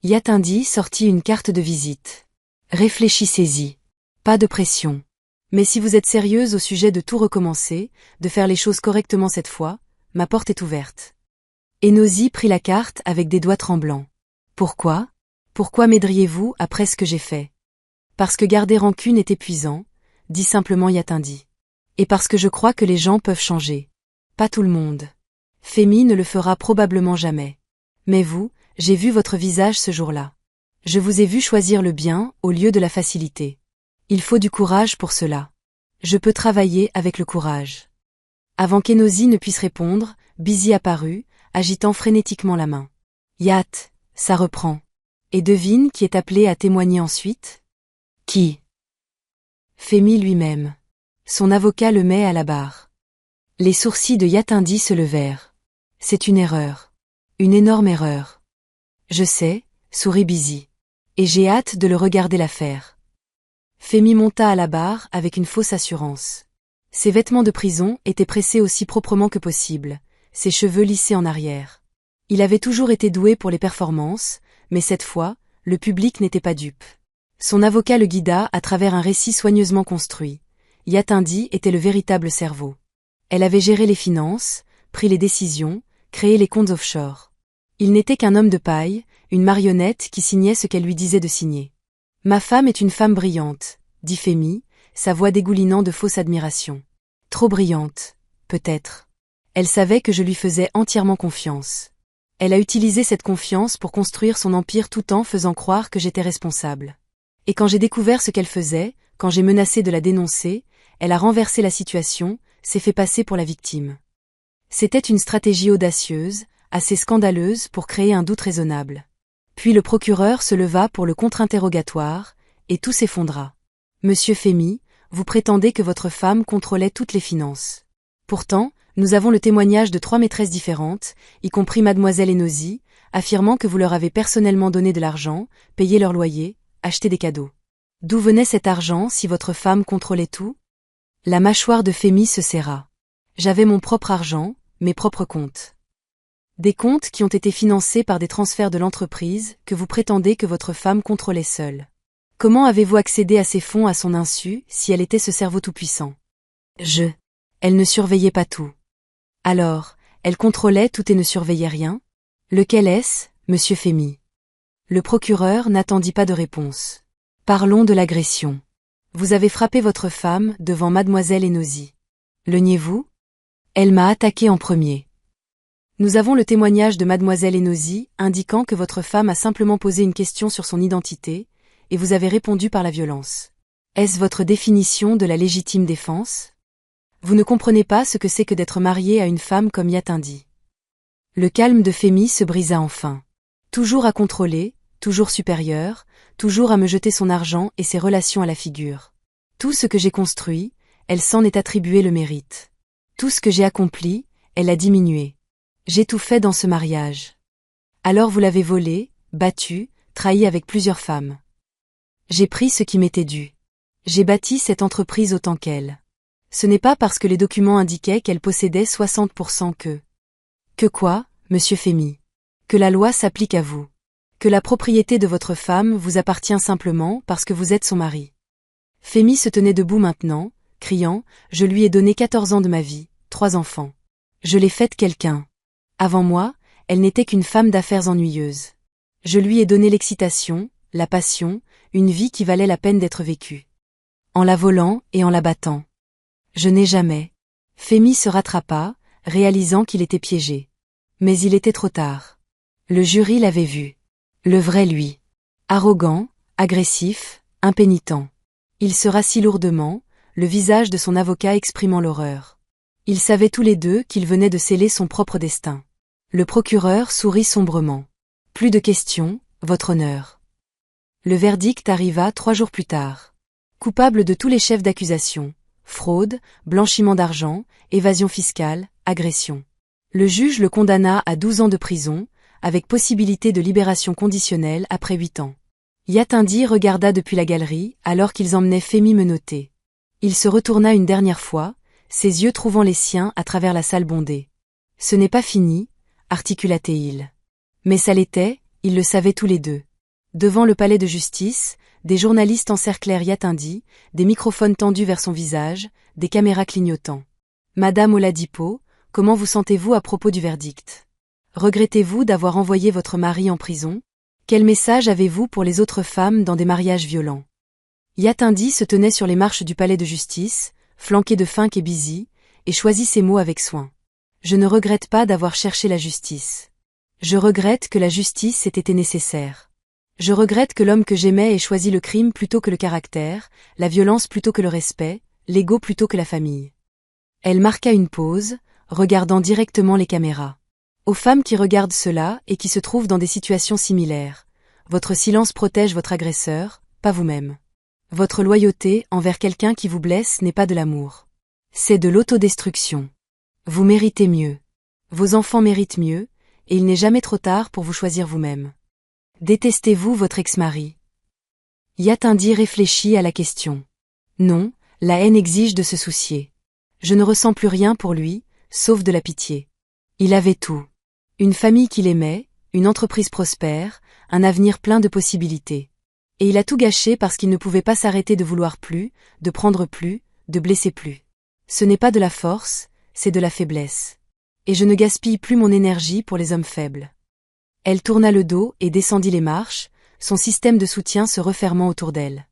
Yatindi sortit une carte de visite. Réfléchissez-y. Pas de pression. Mais si vous êtes sérieuse au sujet de tout recommencer, de faire les choses correctement cette fois, ma porte est ouverte. Enosi prit la carte avec des doigts tremblants. Pourquoi? Pourquoi m'aideriez-vous après ce que j'ai fait? Parce que garder rancune est épuisant, dit simplement Yatindi. Et parce que je crois que les gens peuvent changer. Pas tout le monde. Femi ne le fera probablement jamais. Mais vous, j'ai vu votre visage ce jour-là. Je vous ai vu choisir le bien au lieu de la facilité. Il faut du courage pour cela. Je peux travailler avec le courage. Avant qu'Enosi ne puisse répondre, Busy apparut, agitant frénétiquement la main. Yat, ça reprend. Et devine qui est appelé à témoigner ensuite? Qui? Femi lui-même. Son avocat le met à la barre. Les sourcils de Yatindi se levèrent. C'est une erreur. Une énorme erreur. Je sais, sourit Busy. Et j'ai hâte de le regarder la faire. Femi monta à la barre avec une fausse assurance. Ses vêtements de prison étaient pressés aussi proprement que possible, ses cheveux lissés en arrière. Il avait toujours été doué pour les performances, mais cette fois, le public n'était pas dupe. Son avocat le guida à travers un récit soigneusement construit. Yatindi était le véritable cerveau. Elle avait géré les finances, pris les décisions, créé les comptes offshore. Il n'était qu'un homme de paille, une marionnette qui signait ce qu'elle lui disait de signer. « Ma femme est une femme brillante », dit Femi, sa voix dégoulinant de fausse admiration. « Trop brillante, peut-être. Elle savait que je lui faisais entièrement confiance. Elle a utilisé cette confiance pour construire son empire tout en faisant croire que j'étais responsable. Et quand j'ai découvert ce qu'elle faisait, quand j'ai menacé de la dénoncer, elle a renversé la situation, s'est fait passer pour la victime. C'était une stratégie audacieuse, assez scandaleuse pour créer un doute raisonnable. Puis le procureur se leva pour le contre-interrogatoire, et tout s'effondra. Monsieur Fémy, vous prétendez que votre femme contrôlait toutes les finances. Pourtant, nous avons le témoignage de 3 maîtresses différentes, y compris mademoiselle Enosi, affirmant que vous leur avez personnellement donné de l'argent, payé leur loyer, acheté des cadeaux. D'où venait cet argent si votre femme contrôlait tout? La mâchoire de Fémy se serra. J'avais mon propre argent, mes propres comptes. Des comptes qui ont été financés par des transferts de l'entreprise que vous prétendez que votre femme contrôlait seule. Comment avez-vous accédé à ces fonds à son insu si elle était ce cerveau tout-puissant? Elle ne surveillait pas tout. Alors, elle contrôlait tout et ne surveillait rien? Lequel est-ce, monsieur Fémy? Le procureur n'attendit pas de réponse. Parlons de l'agression. Vous avez frappé votre femme devant mademoiselle Enosi. Le niez-vous? Elle m'a attaqué en premier. Nous avons le témoignage de mademoiselle Enosi indiquant que votre femme a simplement posé une question sur son identité, et vous avez répondu par la violence. Est-ce votre définition de la légitime défense? Vous ne comprenez pas ce que c'est que d'être marié à une femme comme Yatindi. Le calme de Fémy se brisa enfin. Toujours à contrôler, toujours supérieur, toujours à me jeter son argent et ses relations à la figure. Tout ce que j'ai construit, elle s'en est attribué le mérite. Tout ce que j'ai accompli, elle a diminué. J'ai tout fait dans ce mariage. Alors vous l'avez volé, battu, trahi avec plusieurs femmes. J'ai pris ce qui m'était dû. J'ai bâti cette entreprise autant qu'elle. Ce n'est pas parce que les documents indiquaient qu'elle possédait 60% que... Que quoi, monsieur Fémy? Que la loi s'applique à vous. Que la propriété de votre femme vous appartient simplement parce que vous êtes son mari. Fémy se tenait debout maintenant, criant « Je lui ai donné 14 ans de ma vie, 3 enfants. Je l'ai faite quelqu'un. Avant moi, elle n'était qu'une femme d'affaires ennuyeuse. Je lui ai donné l'excitation, la passion, une vie qui valait la peine d'être vécue. En la volant et en la battant. Je n'ai jamais... » Fémy se rattrapa, réalisant qu'il était piégé. Mais il était trop tard. Le jury l'avait vu. Le vrai lui. Arrogant, agressif, impénitent. Il se rassit lourdement, le visage de son avocat exprimant l'horreur. Ils savaient tous les deux qu'il venait de sceller son propre destin. Le procureur sourit sombrement. Plus de questions, votre honneur. Le verdict arriva 3 jours plus tard. Coupable de tous les chefs d'accusation. Fraude, blanchiment d'argent, évasion fiscale, agression. Le juge le condamna à 12 ans de prison, avec possibilité de libération conditionnelle après 8 ans. Yatindi regarda depuis la galerie alors qu'ils emmenaient Fémy menottée. Il se retourna une dernière fois, ses yeux trouvant les siens à travers la salle bondée. Ce n'est pas fini, articula-t-il. Mais ça l'était, ils le savaient tous les deux. Devant le palais de justice, des journalistes encerclèrent Yatindi, des microphones tendus vers son visage, des caméras clignotant. Madame Oladipo, comment vous sentez-vous à propos du verdict? Regrettez-vous d'avoir envoyé votre mari en prison? Quel message avez-vous pour les autres femmes dans des mariages violents? Yatindi se tenait sur les marches du palais de justice, flanqué de Fink et Bizi, et choisit ses mots avec soin. Je ne regrette pas d'avoir cherché la justice. Je regrette que la justice ait été nécessaire. Je regrette que l'homme que j'aimais ait choisi le crime plutôt que le caractère, la violence plutôt que le respect, l'ego plutôt que la famille. Elle marqua une pause, regardant directement les caméras. Aux femmes qui regardent cela et qui se trouvent dans des situations similaires, votre silence protège votre agresseur, pas vous-même. Votre loyauté envers quelqu'un qui vous blesse n'est pas de l'amour. C'est de l'autodestruction. Vous méritez mieux. Vos enfants méritent mieux, et il n'est jamais trop tard pour vous choisir vous-même. Détestez-vous votre ex-mari? Yatindi réfléchit à la question. Non, la haine exige de se soucier. Je ne ressens plus rien pour lui, sauf de la pitié. Il avait tout. Une famille qu'il aimait, une entreprise prospère, un avenir plein de possibilités. Et il a tout gâché parce qu'il ne pouvait pas s'arrêter de vouloir plus, de prendre plus, de blesser plus. Ce n'est pas de la force, c'est de la faiblesse. Et je ne gaspille plus mon énergie pour les hommes faibles. Elle tourna le dos et descendit les marches, son système de soutien se refermant autour d'elle.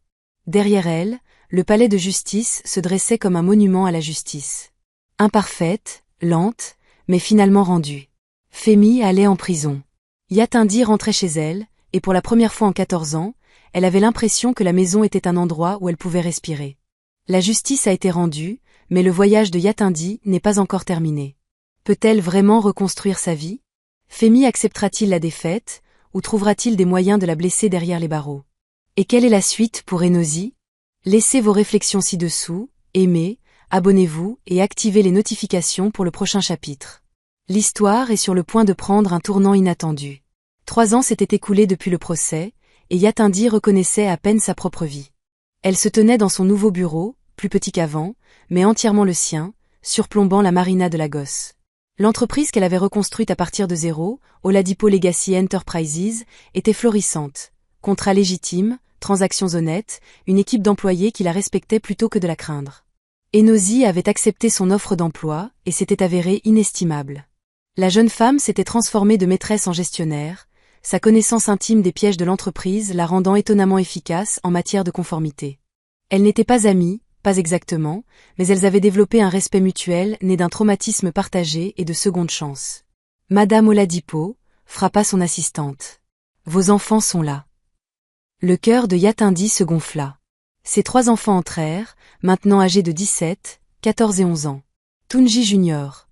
Derrière elle, le palais de justice se dressait comme un monument à la justice. Imparfaite, lente, mais finalement rendue. Fémi allait en prison. Yatindi rentrait chez elle, et pour la première fois en 14 ans, elle avait l'impression que la maison était un endroit où elle pouvait respirer. La justice a été rendue, mais le voyage de Yatindi n'est pas encore terminé. Peut-elle vraiment reconstruire sa vie? Fémi acceptera-t-il la défaite, ou trouvera-t-il des moyens de la blesser derrière les barreaux? Et quelle est la suite pour Enosi? Laissez vos réflexions ci-dessous, aimez, abonnez-vous et activez les notifications pour le prochain chapitre. L'histoire est sur le point de prendre un tournant inattendu. 3 ans s'étaient écoulés depuis le procès, et Yatindi reconnaissait à peine sa propre vie. Elle se tenait dans son nouveau bureau, plus petit qu'avant, mais entièrement le sien, surplombant la marina de Lagos. L'entreprise qu'elle avait reconstruite à partir de zéro, Oladipo Legacy Enterprises, était florissante. Contrats légitimes, transactions honnêtes, une équipe d'employés qui la respectait plutôt que de la craindre. Enosi avait accepté son offre d'emploi et s'était avérée inestimable. La jeune femme s'était transformée de maîtresse en gestionnaire, sa connaissance intime des pièges de l'entreprise la rendant étonnamment efficace en matière de conformité. Elles n'étaient pas amies, pas exactement, mais elles avaient développé un respect mutuel né d'un traumatisme partagé et de seconde chance. Madame Oladipo frappa son assistante. Vos enfants sont là. Le cœur de Yatindi se gonfla. Ses 3 enfants entrèrent, maintenant âgés de 17, 14 et 11 ans. Tunji Junior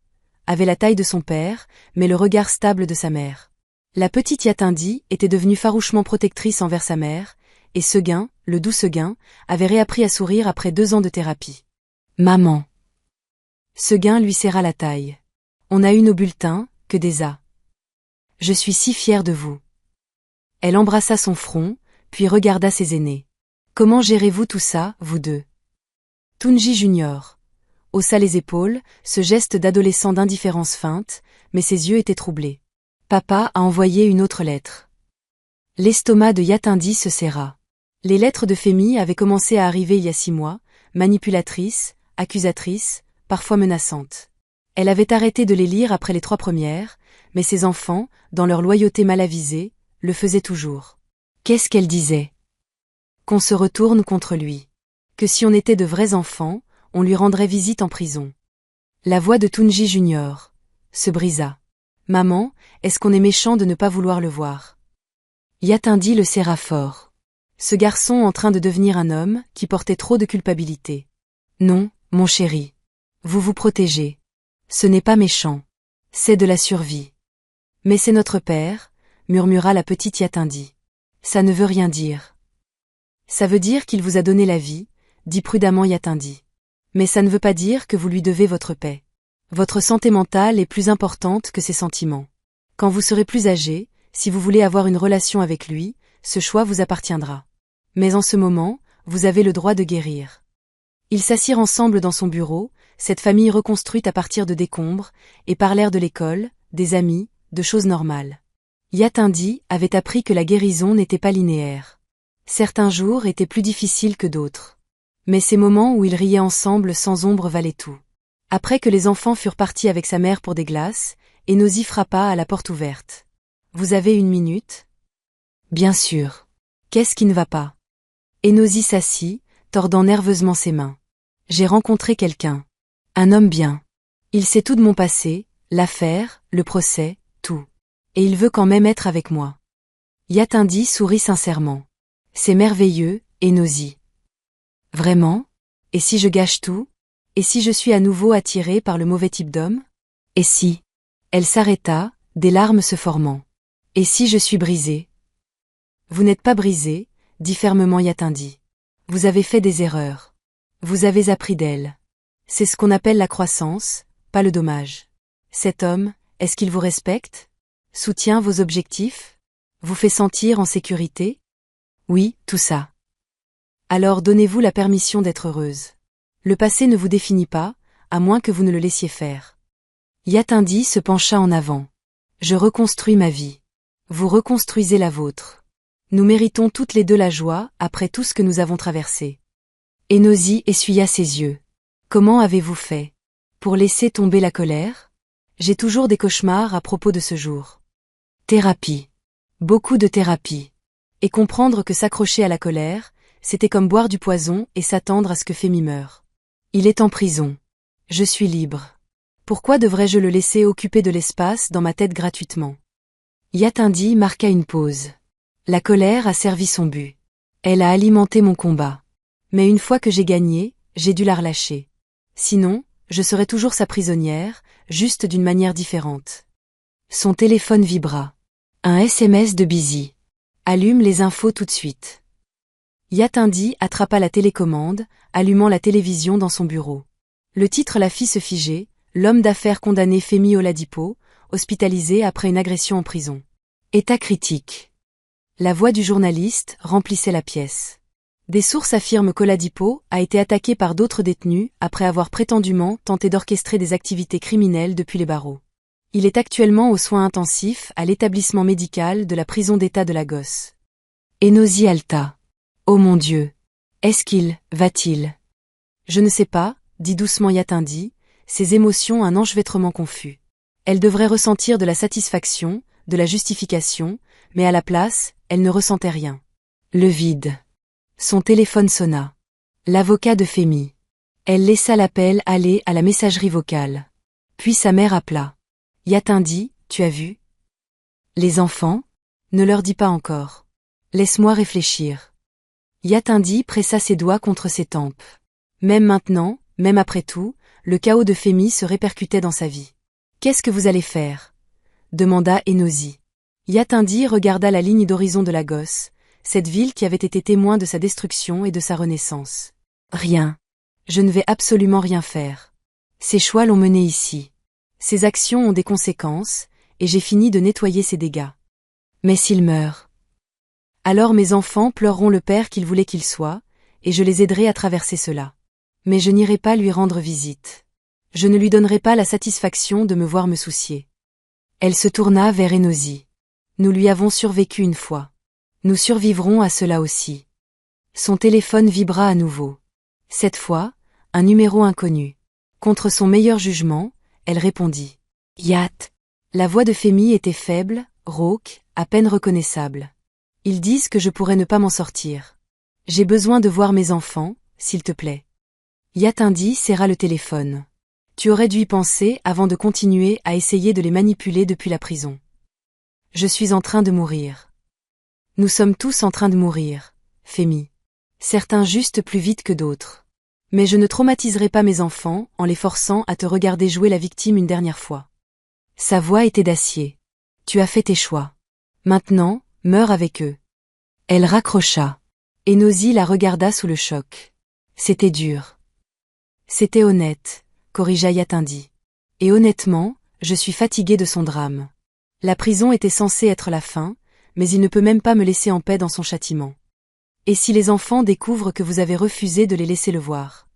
avait la taille de son père, mais le regard stable de sa mère. La petite Yatindi était devenue farouchement protectrice envers sa mère, et Seguin, le doux Seguin, avait réappris à sourire après 2 ans de thérapie. Maman. Seguin lui serra la taille. On a eu nos bulletins, que des A. Je suis si fière de vous. Elle embrassa son front, puis regarda ses aînés. Comment gérez-vous tout ça, vous deux? Tunji Junior haussa les épaules, ce geste d'adolescent d'indifférence feinte, mais ses yeux étaient troublés. Papa a envoyé une autre lettre. L'estomac de Yatindi se serra. Les lettres de Fémi avaient commencé à arriver il y a 6 mois, manipulatrices, accusatrices, parfois menaçantes. Elle avait arrêté de les lire après les 3 premières, mais ses enfants, dans leur loyauté mal avisée, le faisaient toujours. Qu'est-ce qu'elle disait? Qu'on se retourne contre lui. Que si on était de vrais enfants, on lui rendrait visite en prison. La voix de Tunji Junior se brisa. Maman, est-ce qu'on est méchant de ne pas vouloir le voir? Yatindi le serra fort. Ce garçon en train de devenir un homme qui portait trop de culpabilité. Non, mon chéri. Vous vous protégez. Ce n'est pas méchant. C'est de la survie. Mais c'est notre père, murmura la petite Yatindi. Ça ne veut rien dire. Ça veut dire qu'il vous a donné la vie, dit prudemment Yatindi. Mais ça ne veut pas dire que vous lui devez votre paix. Votre santé mentale est plus importante que ses sentiments. Quand vous serez plus âgé, si vous voulez avoir une relation avec lui, ce choix vous appartiendra. Mais en ce moment, vous avez le droit de guérir. Ils s'assirent ensemble dans son bureau, cette famille reconstruite à partir de décombres, et parlèrent de l'école, des amis, de choses normales. Yatindi avait appris que la guérison n'était pas linéaire. Certains jours étaient plus difficiles que d'autres. Mais ces moments où ils riaient ensemble sans ombre valaient tout. Après que les enfants furent partis avec sa mère pour des glaces, Enosi frappa à la porte ouverte. Vous avez 1 minute? Bien sûr. Qu'est-ce qui ne va pas? Enosi s'assit, tordant nerveusement ses mains. J'ai rencontré quelqu'un. Un homme bien. Il sait tout de mon passé, l'affaire, le procès, tout. Et il veut quand même être avec moi. Yatindi sourit sincèrement. C'est merveilleux, Enosi. Vraiment? Et si je gâche tout? Et si je suis à nouveau attirée par le mauvais type d'homme? Et si? Elle s'arrêta, des larmes se formant. Et si je suis brisée? Vous n'êtes pas brisée, dit fermement Yatindi. Vous avez fait des erreurs. Vous avez appris d'elle. C'est ce qu'on appelle la croissance, pas le dommage. Cet homme, est-ce qu'il vous respecte? Soutient vos objectifs? Vous fait sentir en sécurité? Oui, tout ça. Alors donnez-vous la permission d'être heureuse. Le passé ne vous définit pas, à moins que vous ne le laissiez faire. Yatindi se pencha en avant. Je reconstruis ma vie. Vous reconstruisez la vôtre. Nous méritons toutes les deux la joie après tout ce que nous avons traversé. Enosi essuya ses yeux. Comment avez-vous fait? Pour laisser tomber la colère? J'ai toujours des cauchemars à propos de ce jour. Thérapie. Beaucoup de thérapie. Et comprendre que s'accrocher à la colère, c'était comme boire du poison et s'attendre à ce que Fémi meure. Il est en prison. Je suis libre. Pourquoi devrais-je le laisser occuper de l'espace dans ma tête gratuitement? Yatindi marqua une pause. La colère a servi son but. Elle a alimenté mon combat. Mais une fois que j'ai gagné, j'ai dû la relâcher. Sinon, je serais toujours sa prisonnière, juste d'une manière différente. Son téléphone vibra. Un SMS de Busy. Allume les infos tout de suite. Yatindi attrapa la télécommande, allumant la télévision dans son bureau. Le titre la fit se figer, l'homme d'affaires condamné Femi Oladipo, hospitalisé après une agression en prison. État critique. La voix du journaliste remplissait la pièce. Des sources affirment qu'Oladipo a été attaqué par d'autres détenus après avoir prétendument tenté d'orchestrer des activités criminelles depuis les barreaux. Il est actuellement aux soins intensifs à l'établissement médical de la prison d'État de Lagos. Enosi Alta. Oh mon Dieu! Est-ce va-t-il? Je ne sais pas, dit doucement Yatindi, ses émotions un enchevêtrement confus. Elle devrait ressentir de la satisfaction, de la justification, mais à la place, elle ne ressentait rien. Le vide. Son téléphone sonna. L'avocat de Femi. Elle laissa l'appel aller à la messagerie vocale. Puis sa mère appela. Yatindi, tu as vu? Les enfants? Ne leur dis pas encore. Laisse-moi réfléchir. Yatindi pressa ses doigts contre ses tempes. Même maintenant, même après tout, le chaos de Femi se répercutait dans sa vie. Qu'est-ce que vous allez faire? Demanda Enosi. Yatindi regarda la ligne d'horizon de Lagos, cette ville qui avait été témoin de sa destruction et de sa renaissance. Rien. Je ne vais absolument rien faire. Ces choix l'ont mené ici. Ces actions ont des conséquences, et j'ai fini de nettoyer ces dégâts. Mais s'il meurt? Alors mes enfants pleureront le père qu'ils voulaient qu'ils soient, et je les aiderai à traverser cela. Mais je n'irai pas lui rendre visite. Je ne lui donnerai pas la satisfaction de me voir me soucier. Elle se tourna vers Enosi. Nous lui avons survécu une fois. Nous survivrons à cela aussi. Son téléphone vibra à nouveau. Cette fois, un numéro inconnu. Contre son meilleur jugement, elle répondit. Yat. La voix de Femi était faible, rauque, à peine reconnaissable. Ils disent que je pourrais ne pas m'en sortir. J'ai besoin de voir mes enfants, s'il te plaît. Yatindi serra le téléphone. Tu aurais dû y penser avant de continuer à essayer de les manipuler depuis la prison. Je suis en train de mourir. Nous sommes tous en train de mourir, Femi. Certains juste plus vite que d'autres. Mais je ne traumatiserai pas mes enfants en les forçant à te regarder jouer la victime une dernière fois. Sa voix était d'acier. Tu as fait tes choix. Maintenant, meurs avec eux. Elle raccrocha. Enosi la regarda sous le choc. C'était dur. C'était honnête, corrigea Yatindi. Et honnêtement, je suis fatiguée de son drame. La prison était censée être la fin, mais il ne peut même pas me laisser en paix dans son châtiment. Et si les enfants découvrent que vous avez refusé de les laisser le voir?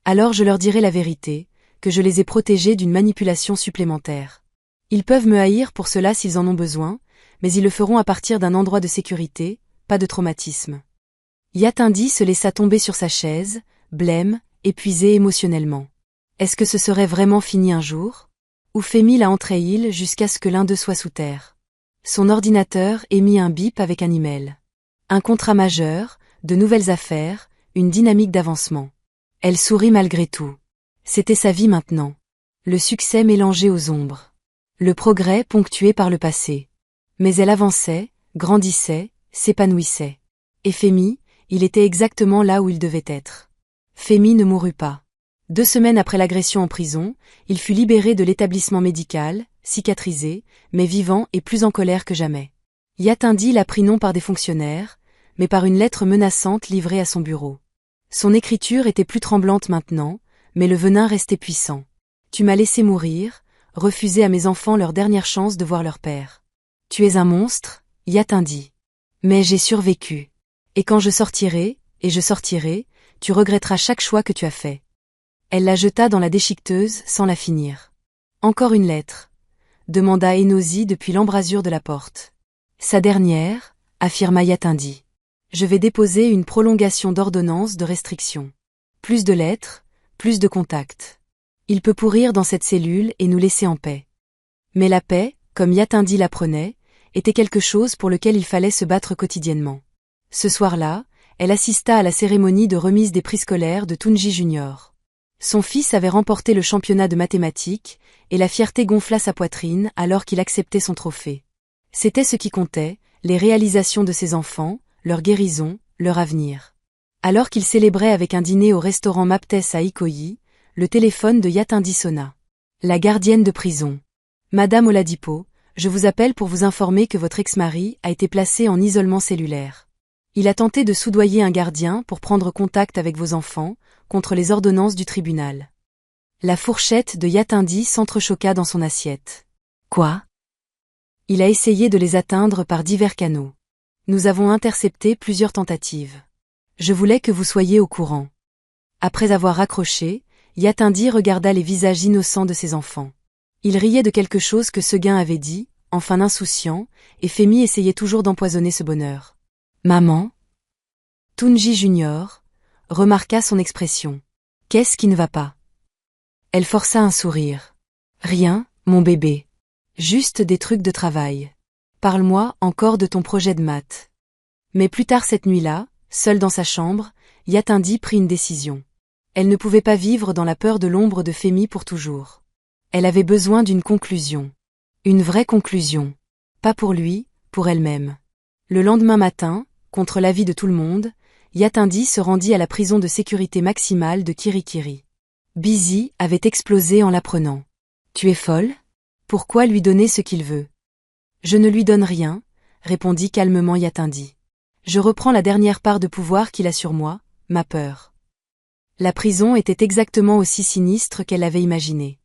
Alors je leur dirai la vérité, que je les ai protégés d'une manipulation supplémentaire. Ils peuvent me haïr pour cela s'ils en ont besoin, mais ils le feront à partir d'un endroit de sécurité, pas de traumatisme. Yatindi se laissa tomber sur sa chaise, blême, épuisé émotionnellement. Est-ce que ce serait vraiment fini un jour? Ou Femi la entraîne jusqu'à ce que l'un d'eux soit sous terre? Son ordinateur émit un bip avec un email. Un contrat majeur, de nouvelles affaires, une dynamique d'avancement. Elle sourit malgré tout. C'était sa vie maintenant. Le succès mélangé aux ombres. Le progrès ponctué par le passé. Mais elle avançait, grandissait, s'épanouissait. Et Femi, il était exactement là où il devait être. Femi ne mourut pas. 2 semaines après l'agression en prison, il fut libéré de l'établissement médical, cicatrisé, mais vivant et plus en colère que jamais. Yatindi la prit non par des fonctionnaires, mais par une lettre menaçante livrée à son bureau. Son écriture était plus tremblante maintenant, mais le venin restait puissant. Tu m'as laissé mourir, refusé à mes enfants leur dernière chance de voir leur père. Tu es un monstre, Yatindi. Mais j'ai survécu. Et quand je sortirai, et je sortirai, tu regretteras chaque choix que tu as fait. Elle la jeta dans la déchiqueteuse sans la finir. Encore une lettre, demanda Enosi depuis l'embrasure de la porte. Sa dernière, affirma Yatindi. Je vais déposer une prolongation d'ordonnance de restriction. Plus de lettres, plus de contacts. Il peut pourrir dans cette cellule et nous laisser en paix. Mais la paix, comme Yatindi l'apprenait, était quelque chose pour lequel il fallait se battre quotidiennement. Ce soir-là, elle assista à la cérémonie de remise des prix scolaires de Tunji Junior. Son fils avait remporté le championnat de mathématiques, et la fierté gonfla sa poitrine alors qu'il acceptait son trophée. C'était ce qui comptait, les réalisations de ses enfants, leur guérison, leur avenir. Alors qu'il célébrait avec un dîner au restaurant Maptes à Ikoyi, le téléphone de Yatindi sonna. La gardienne de prison. Madame Oladipo, je vous appelle pour vous informer que votre ex-mari a été placé en isolement cellulaire. Il a tenté de soudoyer un gardien pour prendre contact avec vos enfants, contre les ordonnances du tribunal. La fourchette de Yatindi s'entrechoqua dans son assiette. Quoi? Il a essayé de les atteindre par divers canaux. Nous avons intercepté plusieurs tentatives. Je voulais que vous soyez au courant. Après avoir raccroché, Yatindi regarda les visages innocents de ses enfants. Il riait de quelque chose que Seguin avait dit, enfin insouciant, et Femi essayait toujours d'empoisonner ce bonheur. Maman? Tunji Junior remarqua son expression. Qu'est-ce qui ne va pas? Elle força un sourire. Rien, mon bébé. Juste des trucs de travail. Parle-moi encore de ton projet de maths. Mais plus tard cette nuit-là, seule dans sa chambre, Yatindi prit une décision. Elle ne pouvait pas vivre dans la peur de l'ombre de Femi pour toujours. Elle avait besoin d'une conclusion. Une vraie conclusion. Pas pour lui, pour elle-même. Le lendemain matin, contre l'avis de tout le monde, Yatindi se rendit à la prison de sécurité maximale de Kirikiri. Busy avait explosé en l'apprenant. Tu es folle? Pourquoi lui donner ce qu'il veut? Je ne lui donne rien, répondit calmement Yatindi. Je reprends la dernière part de pouvoir qu'il a sur moi, ma peur. La prison était exactement aussi sinistre qu'elle l'avait imaginé.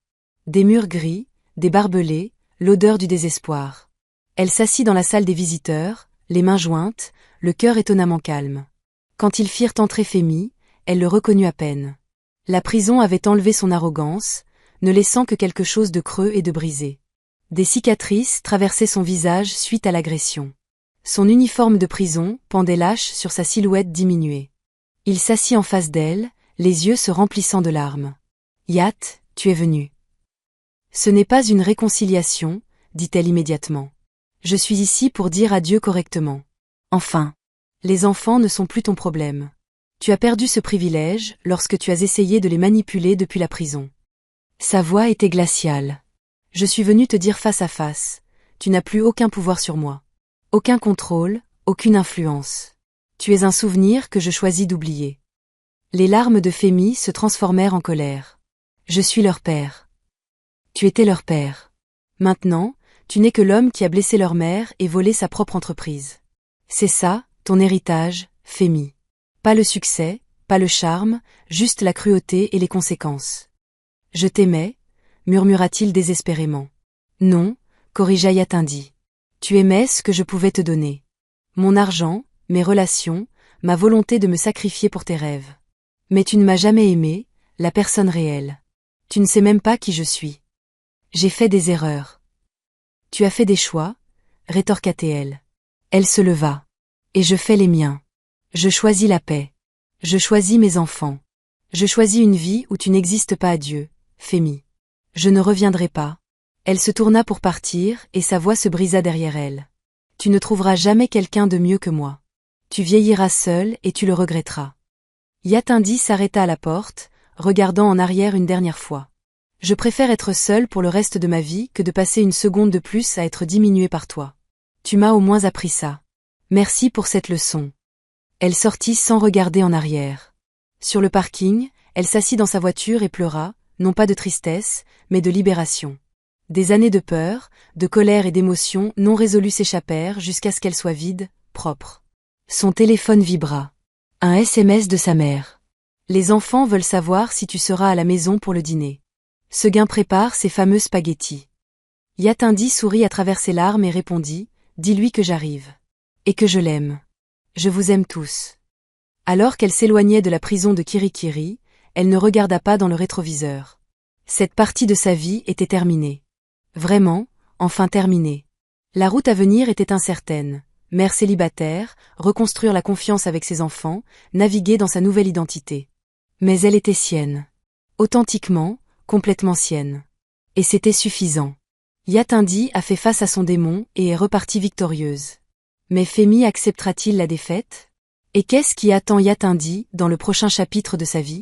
Des murs gris, des barbelés, l'odeur du désespoir. Elle s'assit dans la salle des visiteurs, les mains jointes, le cœur étonnamment calme. Quand ils firent entrer Femi, elle le reconnut à peine. La prison avait enlevé son arrogance, ne laissant que quelque chose de creux et de brisé. Des cicatrices traversaient son visage suite à l'agression. Son uniforme de prison pendait lâche sur sa silhouette diminuée. Il s'assit en face d'elle, les yeux se remplissant de larmes. « Yat, tu es venu. »« Ce n'est pas une réconciliation, dit-elle immédiatement. Je suis ici pour dire adieu correctement. Enfin, les enfants ne sont plus ton problème. Tu as perdu ce privilège lorsque tu as essayé de les manipuler depuis la prison. » Sa voix était glaciale. « Je suis venu te dire face à face, tu n'as plus aucun pouvoir sur moi. Aucun contrôle, aucune influence. Tu es un souvenir que je choisis d'oublier. » Les larmes de Femi se transformèrent en colère. « Je suis leur père. » « Tu étais leur père. Maintenant, tu n'es que l'homme qui a blessé leur mère et volé sa propre entreprise. C'est ça, ton héritage, Femi. Pas le succès, pas le charme, juste la cruauté et les conséquences. »« Je t'aimais, » murmura-t-il désespérément. « Non, » corrigea Yatindi. « Tu aimais ce que je pouvais te donner. Mon argent, mes relations, ma volonté de me sacrifier pour tes rêves. Mais tu ne m'as jamais aimé, la personne réelle. Tu ne sais même pas qui je suis. J'ai fait des erreurs. »« Tu as fait des choix, » rétorqua-t-elle. Elle se leva. « Et je fais les miens. Je choisis la paix. Je choisis mes enfants. Je choisis une vie où tu n'existes pas à Dieu, Femi. Je ne reviendrai pas. » Elle se tourna pour partir et sa voix se brisa derrière elle. « Tu ne trouveras jamais quelqu'un de mieux que moi. Tu vieilliras seul et tu le regretteras. » Yatindi s'arrêta à la porte, regardant en arrière une dernière fois. « Je préfère être seule pour le reste de ma vie que de passer une seconde de plus à être diminuée par toi. Tu m'as au moins appris ça. Merci pour cette leçon. » Elle sortit sans regarder en arrière. Sur le parking, elle s'assit dans sa voiture et pleura, non pas de tristesse, mais de libération. Des années de peur, de colère et d'émotion non résolues s'échappèrent jusqu'à ce qu'elle soit vide, propre. Son téléphone vibra. Un SMS de sa mère. « Les enfants veulent savoir si tu seras à la maison pour le dîner. Seguin prépare ses fameux spaghettis. » Yatindi sourit à travers ses larmes et répondit « Dis-lui que j'arrive. Et que je l'aime. Je vous aime tous. » Alors qu'elle s'éloignait de la prison de Kirikiri, elle ne regarda pas dans le rétroviseur. Cette partie de sa vie était terminée. Vraiment, enfin terminée. La route à venir était incertaine. Mère célibataire, reconstruire la confiance avec ses enfants, naviguer dans sa nouvelle identité. Mais elle était sienne. Authentiquement, complètement sienne. Et c'était suffisant. Yatindi a fait face à son démon et est repartie victorieuse. Mais Femi acceptera-t-il la défaite? Et qu'est-ce qui attend Yatindi dans le prochain chapitre de sa vie?